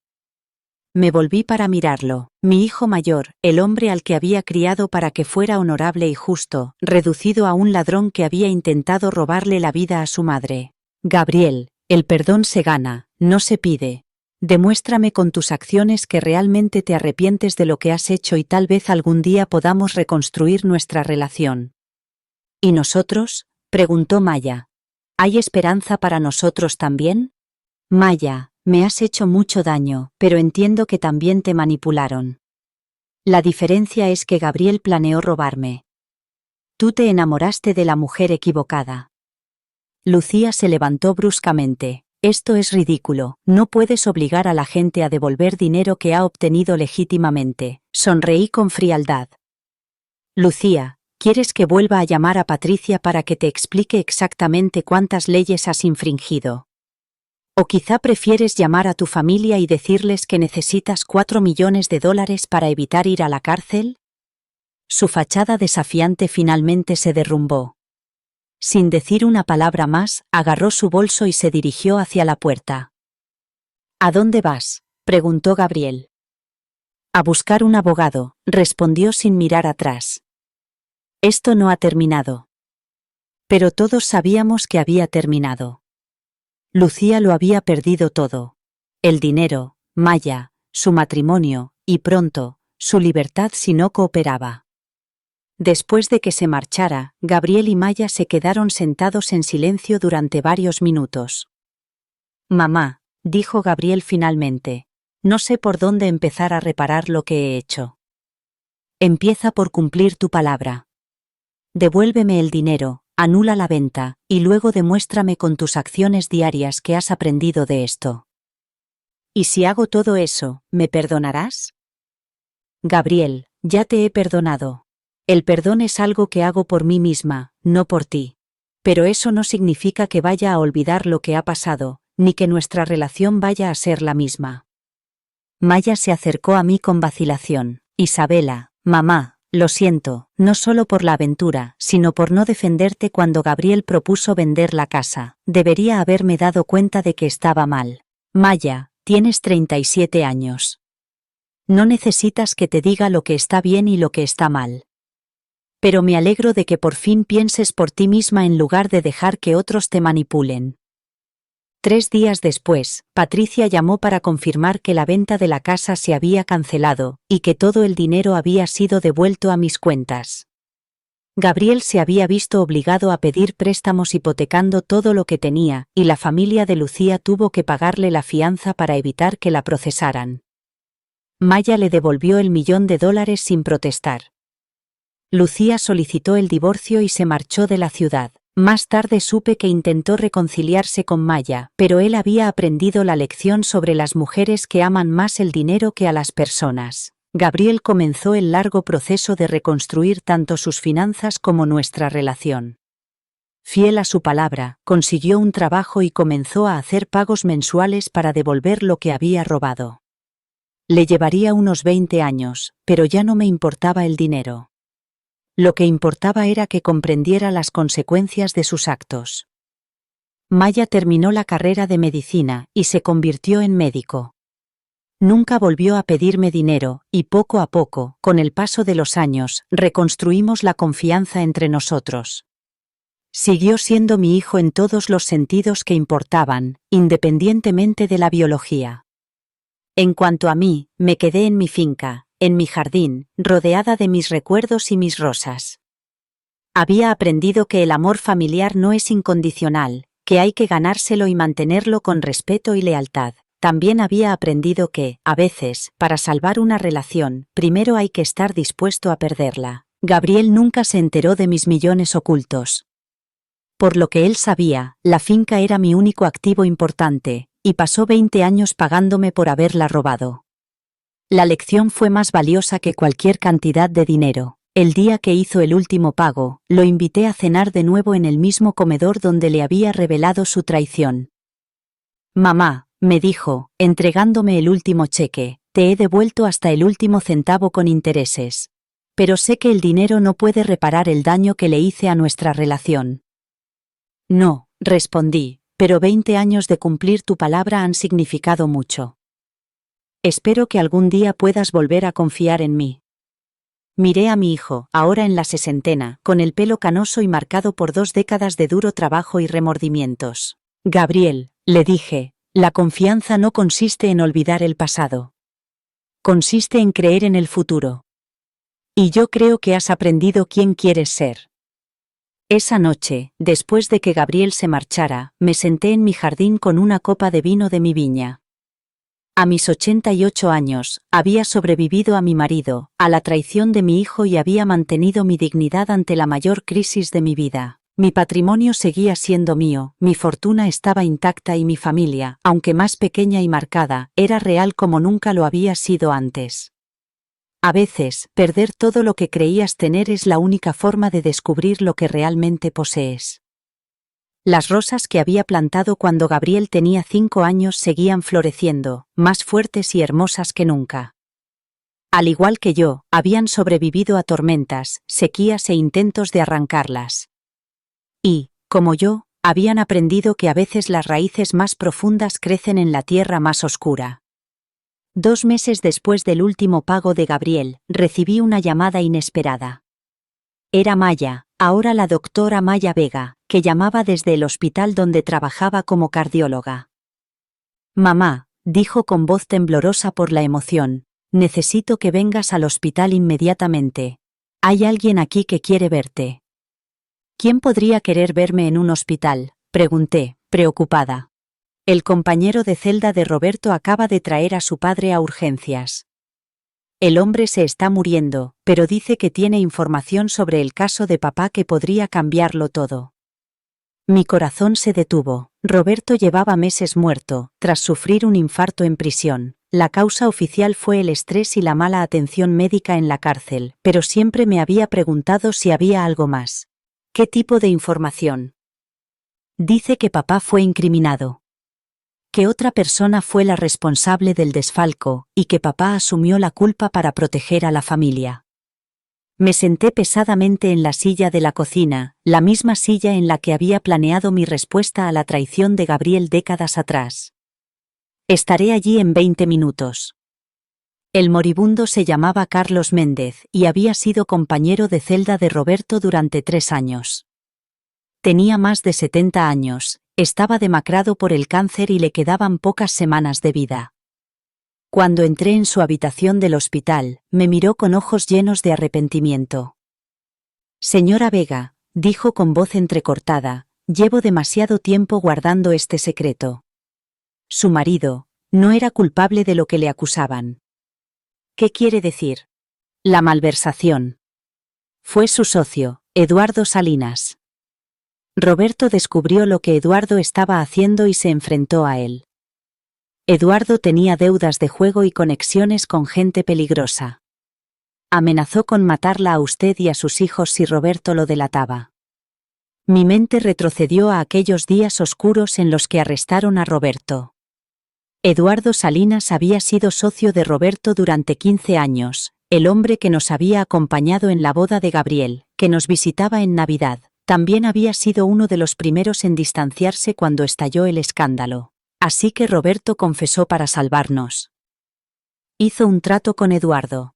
Me volví para mirarlo, mi hijo mayor, el hombre al que había criado para que fuera honorable y justo, reducido a un ladrón que había intentado robarle la vida a su madre. Gabriel, el perdón se gana, no se pide. Demuéstrame con tus acciones que realmente te arrepientes de lo que has hecho y tal vez algún día podamos reconstruir nuestra relación. ¿Y nosotros?, preguntó Maya. ¿Hay esperanza para nosotros también? Maya, me has hecho mucho daño, pero entiendo que también te manipularon. La diferencia es que Gabriel planeó robarme. Tú te enamoraste de la mujer equivocada. Lucía se levantó bruscamente. Esto es ridículo, no puedes obligar a la gente a devolver dinero que ha obtenido legítimamente. Sonreí con frialdad. Lucía, ¿quieres que vuelva a llamar a Patricia para que te explique exactamente cuántas leyes has infringido? ¿O quizá prefieres llamar a tu familia y decirles que necesitas $4 millones para evitar ir a la cárcel? Su fachada desafiante finalmente se derrumbó. Sin decir una palabra más, agarró su bolso y se dirigió hacia la puerta. ¿A dónde vas?, preguntó Gabriel. A buscar un abogado, respondió sin mirar atrás. Esto no ha terminado. Pero todos sabíamos que había terminado. Lucía lo había perdido todo. El dinero, Maya, su matrimonio, y pronto, su libertad si no cooperaba. Después de que se marchara, Gabriel y Maya se quedaron sentados en silencio durante varios minutos. Mamá, dijo Gabriel finalmente, no sé por dónde empezar a reparar lo que he hecho. Empieza por cumplir tu palabra. Devuélveme el dinero, anula la venta, y luego demuéstrame con tus acciones diarias que has aprendido de esto. ¿Y si hago todo eso, me perdonarás? Gabriel, ya te he perdonado. El perdón es algo que hago por mí misma, no por ti. Pero eso no significa que vaya a olvidar lo que ha pasado, ni que nuestra relación vaya a ser la misma. Maya se acercó a mí con vacilación. Isabela, mamá, lo siento, no solo por la aventura, sino por no defenderte cuando Gabriel propuso vender la casa. Debería haberme dado cuenta de que estaba mal. Maya, tienes 37 años. No necesitas que te diga lo que está bien y lo que está mal. Pero me alegro de que por fin pienses por ti misma en lugar de dejar que otros te manipulen. 3 días después, Patricia llamó para confirmar que la venta de la casa se había cancelado, y que todo el dinero había sido devuelto a mis cuentas. Gabriel se había visto obligado a pedir préstamos hipotecando todo lo que tenía, y la familia de Lucía tuvo que pagarle la fianza para evitar que la procesaran. Maya le devolvió el $1 millón sin protestar. Lucía solicitó el divorcio y se marchó de la ciudad. Más tarde supe que intentó reconciliarse con Maya, pero él había aprendido la lección sobre las mujeres que aman más el dinero que a las personas. Gabriel comenzó el largo proceso de reconstruir tanto sus finanzas como nuestra relación. Fiel a su palabra, consiguió un trabajo y comenzó a hacer pagos mensuales para devolver lo que había robado. Le llevaría unos 20 años, pero ya no me importaba el dinero. Lo que importaba era que comprendiera las consecuencias de sus actos. Maya terminó la carrera de medicina y se convirtió en médico. Nunca volvió a pedirme dinero, y poco a poco, con el paso de los años, reconstruimos la confianza entre nosotros. Siguió siendo mi hijo en todos los sentidos que importaban, independientemente de la biología. En cuanto a mí, me quedé en mi finca, en mi jardín, rodeada de mis recuerdos y mis rosas. Había aprendido que el amor familiar no es incondicional, que hay que ganárselo y mantenerlo con respeto y lealtad. También había aprendido que, a veces, para salvar una relación, primero hay que estar dispuesto a perderla. Gabriel nunca se enteró de mis millones ocultos. Por lo que él sabía, la finca era mi único activo importante, y pasó 20 años pagándome por haberla robado. La lección fue más valiosa que cualquier cantidad de dinero. El día que hizo el último pago, lo invité a cenar de nuevo en el mismo comedor donde le había revelado su traición. «Mamá», me dijo, entregándome el último cheque, «te he devuelto hasta el último centavo con intereses. Pero sé que el dinero no puede reparar el daño que le hice a nuestra relación». «No», respondí, «pero 20 años de cumplir tu palabra han significado mucho. Espero que algún día puedas volver a confiar en mí». Miré a mi hijo, ahora en la sesentena, con el pelo canoso y marcado por 2 décadas de duro trabajo y remordimientos. «Gabriel», le dije, «la confianza no consiste en olvidar el pasado. Consiste en creer en el futuro. Y yo creo que has aprendido quién quieres ser». Esa noche, después de que Gabriel se marchara, me senté en mi jardín con una copa de vino de mi viña. A mis 88 años, había sobrevivido a mi marido, a la traición de mi hijo y había mantenido mi dignidad ante la mayor crisis de mi vida. Mi patrimonio seguía siendo mío, mi fortuna estaba intacta y mi familia, aunque más pequeña y marcada, era real como nunca lo había sido antes. A veces, perder todo lo que creías tener es la única forma de descubrir lo que realmente posees. Las rosas que había plantado cuando Gabriel tenía 5 años seguían floreciendo, más fuertes y hermosas que nunca. Al igual que yo, habían sobrevivido a tormentas, sequías e intentos de arrancarlas. Y, como yo, habían aprendido que a veces las raíces más profundas crecen en la tierra más oscura. 2 meses después del último pago de Gabriel, recibí una llamada inesperada. Era Maya, ahora la doctora Maya Vega, que llamaba desde el hospital donde trabajaba como cardióloga. «Mamá», dijo con voz temblorosa por la emoción, «necesito que vengas al hospital inmediatamente. Hay alguien aquí que quiere verte». «¿Quién podría querer verme en un hospital?», pregunté, preocupada. «El compañero de celda de Roberto acaba de traer a su padre a urgencias. El hombre se está muriendo, pero dice que tiene información sobre el caso de papá que podría cambiarlo todo». Mi corazón se detuvo. Roberto llevaba meses muerto, tras sufrir un infarto en prisión. La causa oficial fue el estrés y la mala atención médica en la cárcel, pero siempre me había preguntado si había algo más. ¿Qué tipo de información? Dice que papá fue incriminado. Que otra persona fue la responsable del desfalco, y que papá asumió la culpa para proteger a la familia. Me senté pesadamente en la silla de la cocina, la misma silla en la que había planeado mi respuesta a la traición de Gabriel décadas atrás. «Estaré allí en 20 minutos». El moribundo se llamaba Carlos Méndez y había sido compañero de celda de Roberto durante 3 años. Tenía más de 70 años, estaba demacrado por el cáncer y le quedaban pocas semanas de vida. Cuando entré en su habitación del hospital, me miró con ojos llenos de arrepentimiento. «Señora Vega», dijo con voz entrecortada, «llevo demasiado tiempo guardando este secreto. Su marido no era culpable de lo que le acusaban». «¿Qué quiere decir?» «La malversación. Fue su socio, Eduardo Salinas». Roberto descubrió lo que Eduardo estaba haciendo y se enfrentó a él. Eduardo tenía deudas de juego y conexiones con gente peligrosa. Amenazó con matarla a usted y a sus hijos si Roberto lo delataba. Mi mente retrocedió a aquellos días oscuros en los que arrestaron a Roberto. Eduardo Salinas había sido socio de Roberto durante 15 años, el hombre que nos había acompañado en la boda de Gabriel, que nos visitaba en Navidad. También había sido uno de los primeros en distanciarse cuando estalló el escándalo. Así que Roberto confesó para salvarnos. Hizo un trato con Eduardo.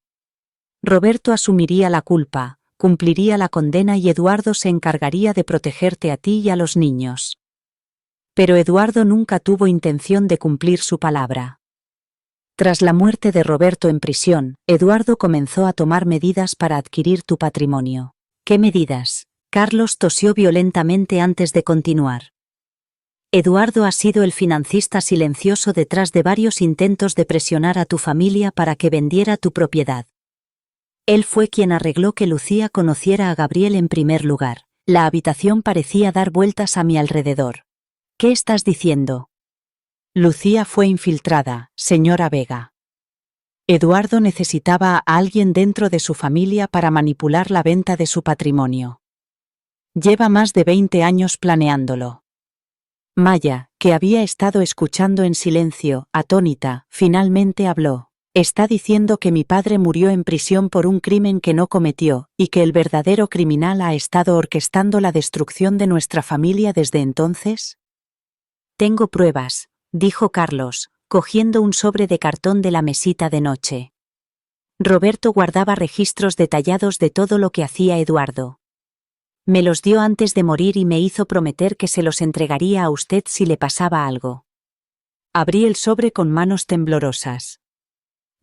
Roberto asumiría la culpa, cumpliría la condena y Eduardo se encargaría de protegerte a ti y a los niños. Pero Eduardo nunca tuvo intención de cumplir su palabra. Tras la muerte de Roberto en prisión, Eduardo comenzó a tomar medidas para adquirir tu patrimonio. ¿Qué medidas? Carlos tosió violentamente antes de continuar. Eduardo ha sido el financista silencioso detrás de varios intentos de presionar a tu familia para que vendiera tu propiedad. Él fue quien arregló que Lucía conociera a Gabriel en primer lugar. La habitación parecía dar vueltas a mi alrededor. ¿Qué estás diciendo? Lucía fue infiltrada, señora Vega. Eduardo necesitaba a alguien dentro de su familia para manipular la venta de su patrimonio. Lleva más de 20 años planeándolo. Maya, que había estado escuchando en silencio, atónita, finalmente habló. Está diciendo que mi padre murió en prisión por un crimen que no cometió, y que el verdadero criminal ha estado orquestando la destrucción de nuestra familia desde entonces. Tengo pruebas, dijo Carlos, cogiendo un sobre de cartón de la mesita de noche. Roberto guardaba registros detallados de todo lo que hacía Eduardo. Me los dio antes de morir y me hizo prometer que se los entregaría a usted si le pasaba algo. Abrí el sobre con manos temblorosas.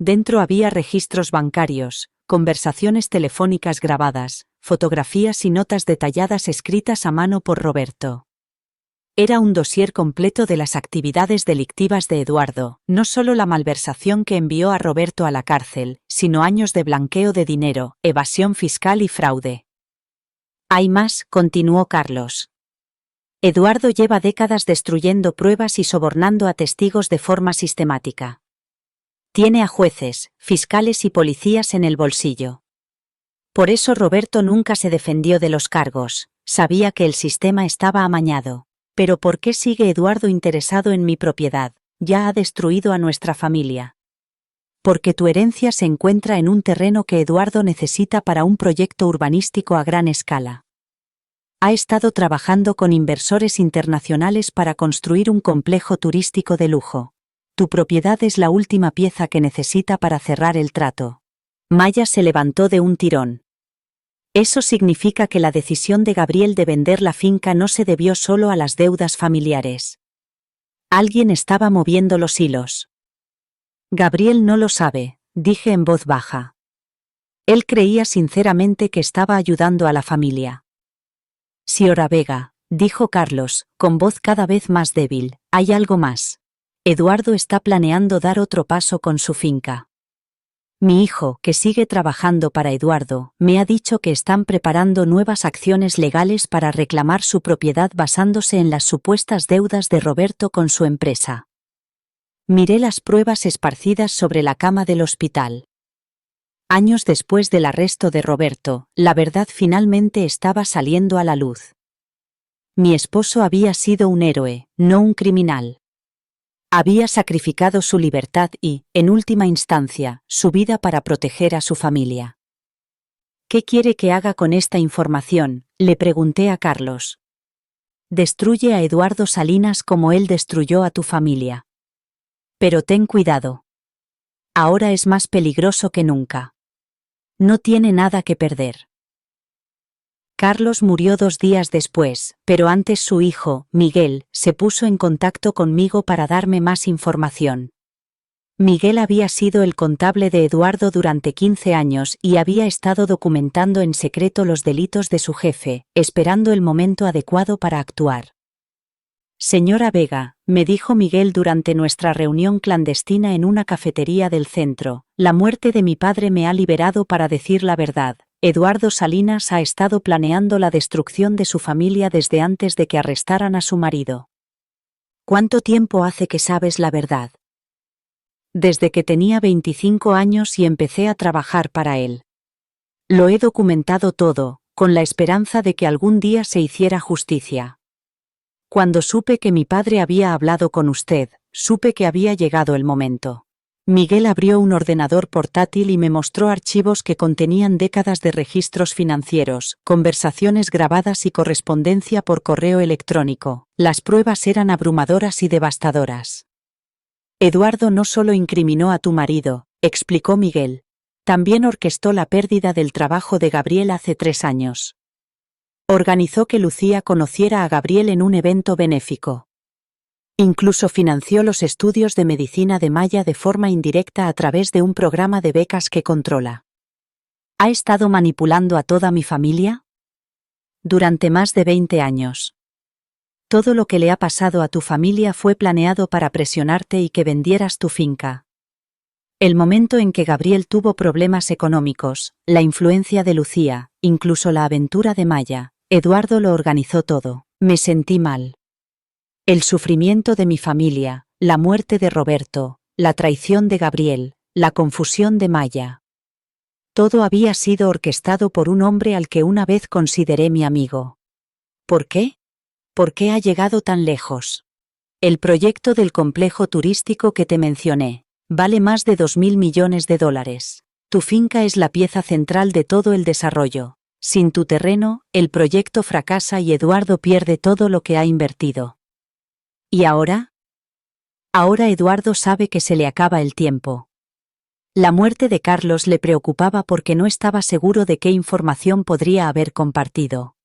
Dentro había registros bancarios, conversaciones telefónicas grabadas, fotografías y notas detalladas escritas a mano por Roberto. Era un dossier completo de las actividades delictivas de Eduardo, no solo la malversación que envió a Roberto a la cárcel, sino años de blanqueo de dinero, evasión fiscal y fraude. Hay más, continuó Carlos. Eduardo lleva décadas destruyendo pruebas y sobornando a testigos de forma sistemática. Tiene a jueces, fiscales y policías en el bolsillo. Por eso Roberto nunca se defendió de los cargos, sabía que el sistema estaba amañado. Pero ¿por qué sigue Eduardo interesado en mi propiedad? Ya ha destruido a nuestra familia. Porque tu herencia se encuentra en un terreno que Eduardo necesita para un proyecto urbanístico a gran escala. Ha estado trabajando con inversores internacionales para construir un complejo turístico de lujo. Tu propiedad es la última pieza que necesita para cerrar el trato. Maya se levantó de un tirón. Eso significa que la decisión de Gabriel de vender la finca no se debió solo a las deudas familiares. Alguien estaba moviendo los hilos. Gabriel no lo sabe, dije en voz baja. Él creía sinceramente que estaba ayudando a la familia. Señora Vega, dijo Carlos, con voz cada vez más débil, hay algo más. Eduardo está planeando dar otro paso con su finca. Mi hijo, que sigue trabajando para Eduardo, me ha dicho que están preparando nuevas acciones legales para reclamar su propiedad basándose en las supuestas deudas de Roberto con su empresa. Miré las pruebas esparcidas sobre la cama del hospital. Años después del arresto de Roberto, la verdad finalmente estaba saliendo a la luz. Mi esposo había sido un héroe, no un criminal. Había sacrificado su libertad y, en última instancia, su vida para proteger a su familia. ¿Qué quiere que haga con esta información?, le pregunté a Carlos. Destruye a Eduardo Salinas como él destruyó a tu familia. Pero ten cuidado. Ahora es más peligroso que nunca. No tiene nada que perder. Carlos murió 2 días después, pero antes su hijo, Miguel, se puso en contacto conmigo para darme más información. Miguel había sido el contable de Eduardo durante 15 años y había estado documentando en secreto los delitos de su jefe, esperando el momento adecuado para actuar. Señora Vega, me dijo Miguel durante nuestra reunión clandestina en una cafetería del centro, la muerte de mi padre me ha liberado para decir la verdad. Eduardo Salinas ha estado planeando la destrucción de su familia desde antes de que arrestaran a su marido. ¿Cuánto tiempo hace que sabes la verdad? Desde que tenía 25 años y empecé a trabajar para él. Lo he documentado todo, con la esperanza de que algún día se hiciera justicia. Cuando supe que mi padre había hablado con usted, supe que había llegado el momento. Miguel abrió un ordenador portátil y me mostró archivos que contenían décadas de registros financieros, conversaciones grabadas y correspondencia por correo electrónico. Las pruebas eran abrumadoras y devastadoras. Eduardo no solo incriminó a tu marido, explicó Miguel. También orquestó la pérdida del trabajo de Gabriel hace 3 años. Organizó que Lucía conociera a Gabriel en un evento benéfico. Incluso financió los estudios de medicina de Maya de forma indirecta a través de un programa de becas que controla. ¿Ha estado manipulando a toda mi familia? Durante más de 20 años. Todo lo que le ha pasado a tu familia fue planeado para presionarte y que vendieras tu finca. El momento en que Gabriel tuvo problemas económicos, la influencia de Lucía, incluso la aventura de Maya, Eduardo lo organizó todo. Me sentí mal. El sufrimiento de mi familia, la muerte de Roberto, la traición de Gabriel, la confusión de Maya. Todo había sido orquestado por un hombre al que una vez consideré mi amigo. ¿Por qué? ¿Por qué ha llegado tan lejos? El proyecto del complejo turístico que te mencioné vale más de 2.000 millones de dólares. Tu finca es la pieza central de todo el desarrollo. Sin tu terreno, el proyecto fracasa y Eduardo pierde todo lo que ha invertido. ¿Y ahora? Ahora Eduardo sabe que se le acaba el tiempo. La muerte de Carlos le preocupaba porque no estaba seguro de qué información podría haber compartido.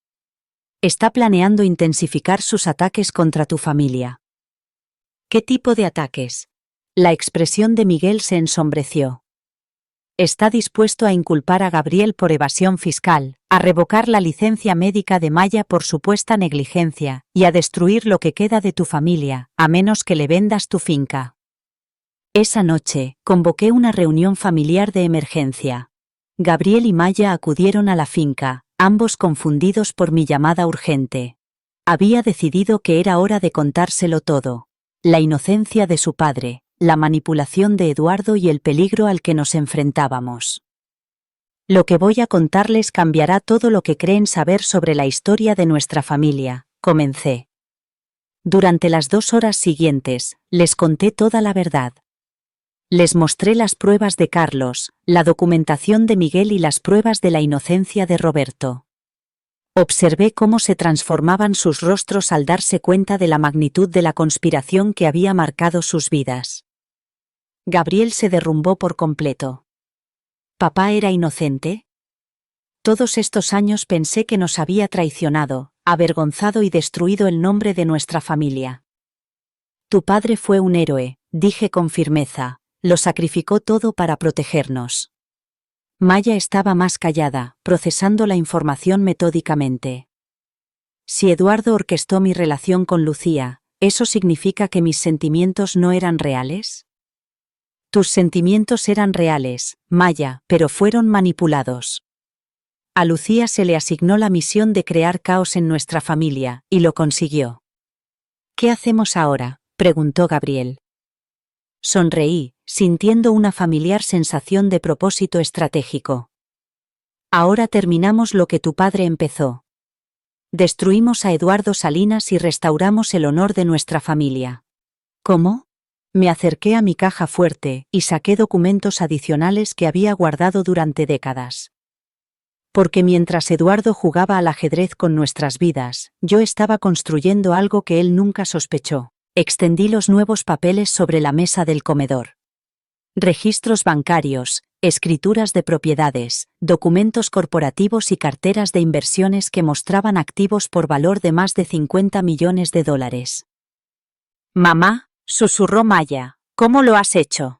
Está planeando intensificar sus ataques contra tu familia. ¿Qué tipo de ataques? La expresión de Miguel se ensombreció. Está dispuesto a inculpar a Gabriel por evasión fiscal, a revocar la licencia médica de Maya por supuesta negligencia, y a destruir lo que queda de tu familia, a menos que le vendas tu finca. Esa noche, convoqué una reunión familiar de emergencia. Gabriel y Maya acudieron a la finca, ambos confundidos por mi llamada urgente. Había decidido que era hora de contárselo todo. La inocencia de su padre, la manipulación de Eduardo y el peligro al que nos enfrentábamos. Lo que voy a contarles cambiará todo lo que creen saber sobre la historia de nuestra familia, comencé. Durante las 2 horas siguientes, les conté toda la verdad. Les mostré las pruebas de Carlos, la documentación de Miguel y las pruebas de la inocencia de Roberto. Observé cómo se transformaban sus rostros al darse cuenta de la magnitud de la conspiración que había marcado sus vidas. Gabriel se derrumbó por completo. ¿Papá era inocente? Todos estos años pensé que nos había traicionado, avergonzado y destruido el nombre de nuestra familia. Tu padre fue un héroe, dije con firmeza, lo sacrificó todo para protegernos. Maya estaba más callada, procesando la información metódicamente. Si Eduardo orquestó mi relación con Lucía, ¿eso significa que mis sentimientos no eran reales? Tus sentimientos eran reales, Maya, pero fueron manipulados. A Lucía se le asignó la misión de crear caos en nuestra familia, y lo consiguió. ¿Qué hacemos ahora?, preguntó Gabriel. Sonreí, sintiendo una familiar sensación de propósito estratégico. Ahora terminamos lo que tu padre empezó. Destruimos a Eduardo Salinas y restauramos el honor de nuestra familia. ¿Cómo? Me acerqué a mi caja fuerte y saqué documentos adicionales que había guardado durante décadas. Porque mientras Eduardo jugaba al ajedrez con nuestras vidas, yo estaba construyendo algo que él nunca sospechó. Extendí los nuevos papeles sobre la mesa del comedor. Registros bancarios, escrituras de propiedades, documentos corporativos y carteras de inversiones que mostraban activos por valor de más de 50 millones de dólares. Mamá, susurró Maya, ¿cómo lo has hecho?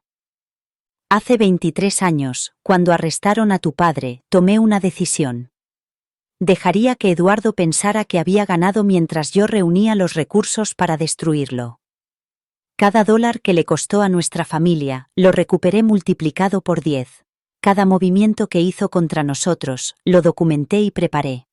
Hace 23 años, cuando arrestaron a tu padre, tomé una decisión. Dejaría que Eduardo pensara que había ganado mientras yo reunía los recursos para destruirlo. Cada dólar que le costó a nuestra familia, lo recuperé multiplicado por 10. Cada movimiento que hizo contra nosotros, lo documenté y preparé.